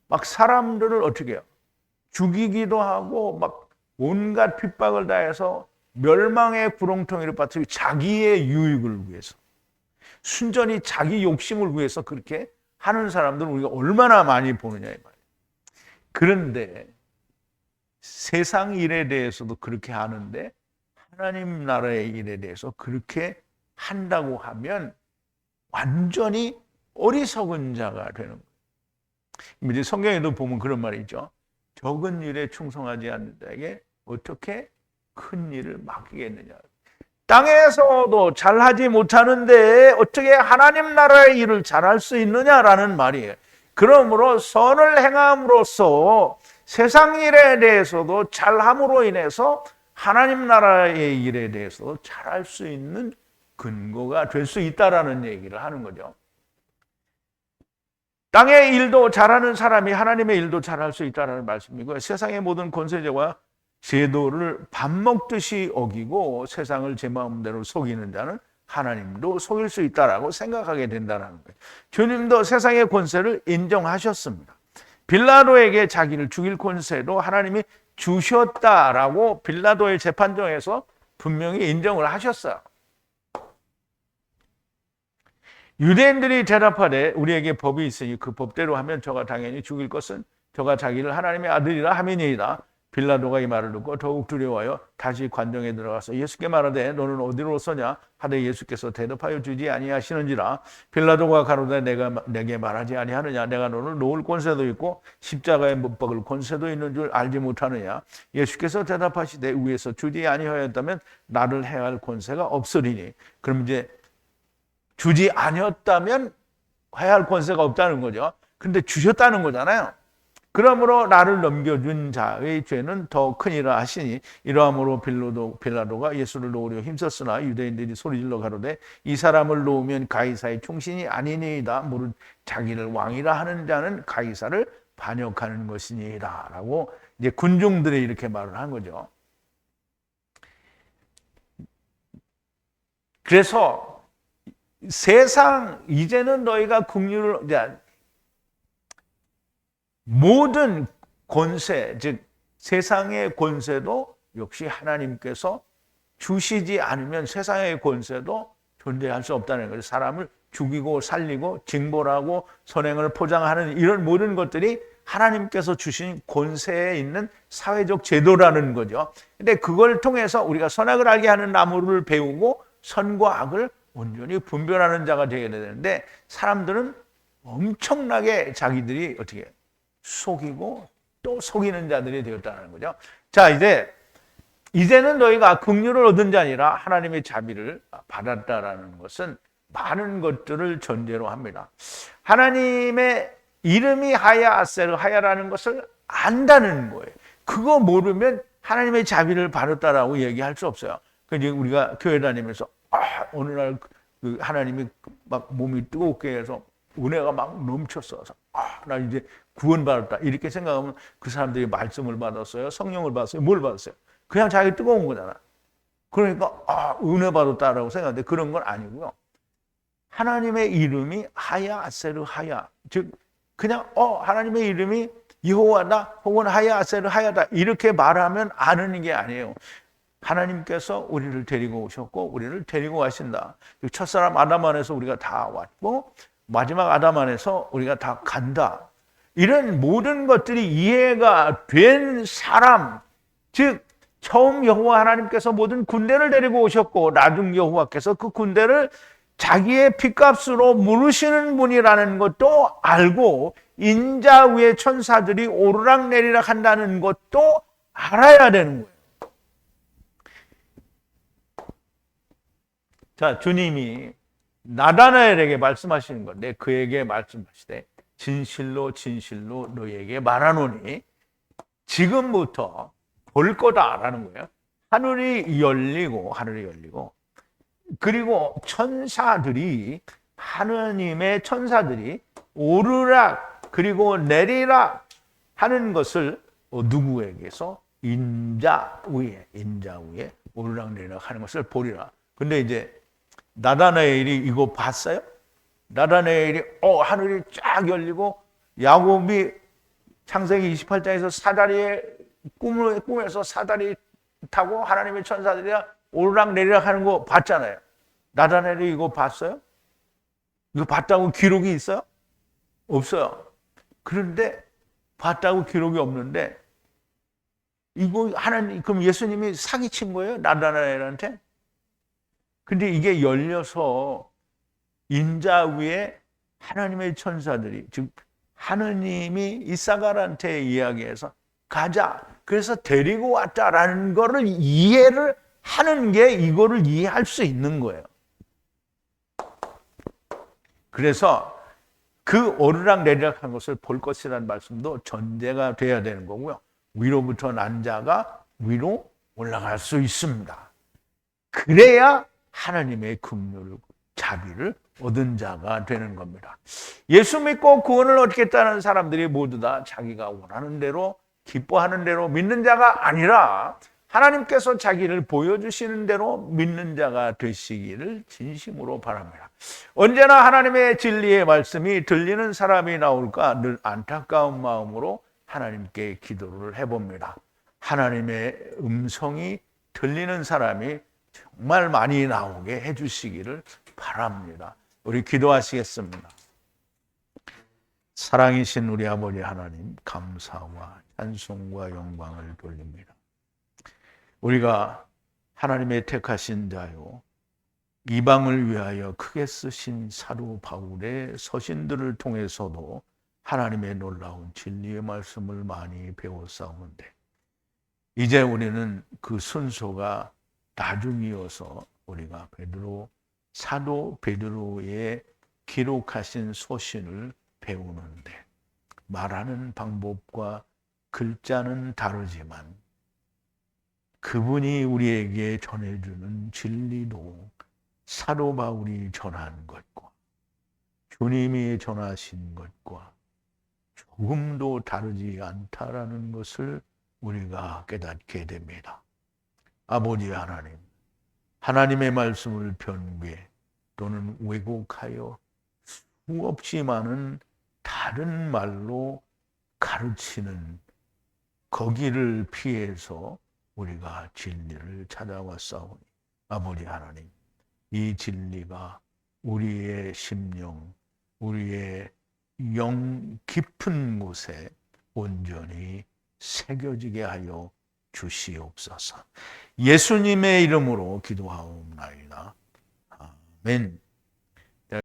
막 사람들을 어떻게 해요? 죽이기도 하고 막 온갖 핍박을 다해서 멸망의 구렁텅이를 빠뜨리고 자기의 유익을 위해서 순전히 자기 욕심을 위해서 그렇게 하는 사람들은 우리가 얼마나 많이 보느냐 이 말이에요. 그런데 세상 일에 대해서도 그렇게 하는데 하나님 나라의 일에 대해서 그렇게 한다고 하면 완전히 어리석은 자가 되는 거예요. 이제 성경에도 보면 그런 말이 있죠. 적은 일에 충성하지 않는 자에게 어떻게 큰 일을 맡기겠느냐. 땅에서도 잘하지 못하는데 어떻게 하나님 나라의 일을 잘할 수 있느냐라는 말이에요. 그러므로 선을 행함으로써 세상 일에 대해서도 잘함으로 인해서 하나님 나라의 일에 대해서도 잘할 수 있는 근거가 될 수 있다라는 얘기를 하는 거죠. 땅의 일도 잘하는 사람이 하나님의 일도 잘할 수 있다는 말씀이고요. 세상의 모든 권세자와 제도를 밥 먹듯이 어기고 세상을 제 마음대로 속이는 자는 하나님도 속일 수 있다라고 생각하게 된다는 거예요. 주님도 세상의 권세를 인정하셨습니다. 빌라도에게 자기를 죽일 권세도 하나님이 주셨다라고 빌라도의 재판정에서 분명히 인정을 하셨어요. 유대인들이 대답하되 우리에게 법이 있으니 그 법대로 하면 저가 당연히 죽일 것은 저가 자기를 하나님의 아들이라 함이니이다. 빌라도가 이 말을 듣고 더욱 두려워하여 다시 관정에 들어가서 예수께 말하되 너는 어디로서냐 하되 예수께서 대답하여 주지 아니하시는지라. 빌라도가 가로되 내게 말하지 아니하느냐 내가 너를 놓을 권세도 있고 십자가에 못 박을 권세도 있는 줄 알지 못하느냐. 예수께서 대답하시되 위에서 주지 아니하였다면 나를 해할 권세가 없으리니. 그럼 이제 주지 아니었다면 해할 권세가 없다는 거죠. 근데 주셨다는 거잖아요. 그러므로 나를 넘겨준 자의 죄는 더 크니라 하시니 이러함으로 빌라도가 예수를 놓으려 힘썼으나 유대인들이 소리질러 가로되 이 사람을 놓으면 가이사의 충신이 아니니이다. 무릇 자기를 왕이라 하는 자는 가이사를 반역하는 것이니이다. 라고 이제 군중들이 이렇게 말을 한 거죠. 그래서 세상 이제는 너희가 긍휼을 모든 권세, 즉 세상의 권세도 역시 하나님께서 주시지 않으면 세상의 권세도 존재할 수 없다는 거예요. 사람을 죽이고 살리고 징벌하고 선행을 포장하는 이런 모든 것들이 하나님께서 주신 권세에 있는 사회적 제도라는 거죠. 근데 그걸 통해서 우리가 선악을 알게 하는 나무를 배우고 선과 악을 온전히 분별하는 자가 되어야 되는데 사람들은 엄청나게 자기들이 어떻게 속이고 또 속이는 자들이 되었다는 거죠. 자, 이제는 너희가 긍휼을 얻은 자니라 하나님의 자비를 받았다라는 것은 많은 것들을 전제로 합니다. 하나님의 이름이 하야 아세르 하야라는 것을 안다는 거예요. 그거 모르면 하나님의 자비를 받았다라고 얘기할 수 없어요. 그러니까 우리가 교회 다니면서 어느 날 그 하나님이 막 몸이 뜨겁게 해서 은혜가 막 넘쳤어서 나 이제 구원받았다 이렇게 생각하면 그 사람들이 말씀을 받았어요, 성령을 받았어요, 뭘 받았어요? 그냥 자기 뜨거운 거잖아. 그러니까 은혜 받았다라고 생각하는데 그런 건 아니고요. 하나님의 이름이 하야 아세르 하야, 즉 그냥 하나님의 이름이 여호와다 혹은 하야 아세르 하야다 이렇게 말하면 아는 게 아니에요. 하나님께서 우리를 데리고 오셨고 우리를 데리고 가신다. 첫사람 아담 안에서 우리가 다 왔고 마지막 아담 안에서 우리가 다 간다. 이런 모든 것들이 이해가 된 사람, 즉 처음 여호와 하나님께서 모든 군대를 데리고 오셨고 나중 여호와께서 그 군대를 자기의 핏값으로 물으시는 분이라는 것도 알고 인자 위에 천사들이 오르락내리락 한다는 것도 알아야 되는 거예요. 자, 주님이 나다나엘에게 말씀하시는 건데 그에게 말씀하시되 진실로 진실로 너희에게 말하노니 지금부터 볼 거다라는 거예요. 하늘이 열리고 그리고 하느님의 천사들이 오르락 그리고 내리락 하는 것을 누구에게서 인자 위에 오르락 내리락 하는 것을 보리라. 근데 이제 나다나엘이 이거 봤어요? 나다나엘이 하늘이 쫙 열리고 야곱이 창세기 28장에서 사다리에 꿈에서 사다리 타고 하나님의 천사들이 오르락 내리락 하는 거 봤잖아요. 나다나엘이 이거 봤어요? 이거 봤다고 기록이 있어요? 없어요. 그런데 봤다고 기록이 없는데 이거 그럼 예수님이 사기친 거예요? 나다나엘한테? 근데 이게 열려서 인자 위에 하나님의 천사들이, 즉 하느님이 이사갈한테 이야기해서 가자. 그래서 데리고 왔다라는 거를 이해를 하는 게 이거를 이해할 수 있는 거예요. 그래서 그 오르락 내리락 한 것을 볼 것이라는 말씀도 전제가 돼야 되는 거고요. 위로부터 난 자가 위로 올라갈 수 있습니다. 그래야 하나님의 긍휼, 자비를 얻은 자가 되는 겁니다. 예수 믿고 구원을 얻겠다는 사람들이 모두 다 자기가 원하는 대로 기뻐하는 대로 믿는 자가 아니라 하나님께서 자기를 보여주시는 대로 믿는 자가 되시기를 진심으로 바랍니다. 언제나 하나님의 진리의 말씀이 들리는 사람이 나올까 늘 안타까운 마음으로 하나님께 기도를 해봅니다. 하나님의 음성이 들리는 사람이 정말 많이 나오게 해주시기를 바랍니다. 우리 기도하시겠습니다. 사랑이신 우리 아버지 하나님, 감사와 찬송과 영광을 돌립니다. 우리가 하나님의 택하신 자요, 이방을 위하여 크게 쓰신 사도 바울의 서신들을 통해서도 하나님의 놀라운 진리의 말씀을 많이 배웠사오는데 이제 우리는 그 순서가 나중이어서 우리가 사도 베드로의 기록하신 서신을 배우는데 말하는 방법과 글자는 다르지만 그분이 우리에게 전해주는 진리도 사도 바울이 전한 것과 주님이 전하신 것과 조금도 다르지 않다라는 것을 우리가 깨닫게 됩니다. 아버지 하나님, 하나님의 말씀을 변개 또는 왜곡하여 수없이 많은 다른 말로 가르치는 거기를 피해서 우리가 진리를 찾아왔사오니 아버지 하나님, 이 진리가 우리의 심령, 우리의 영 깊은 곳에 온전히 새겨지게 하여 주시옵소서. 예수님의 이름으로 기도하옵나이다. 아멘.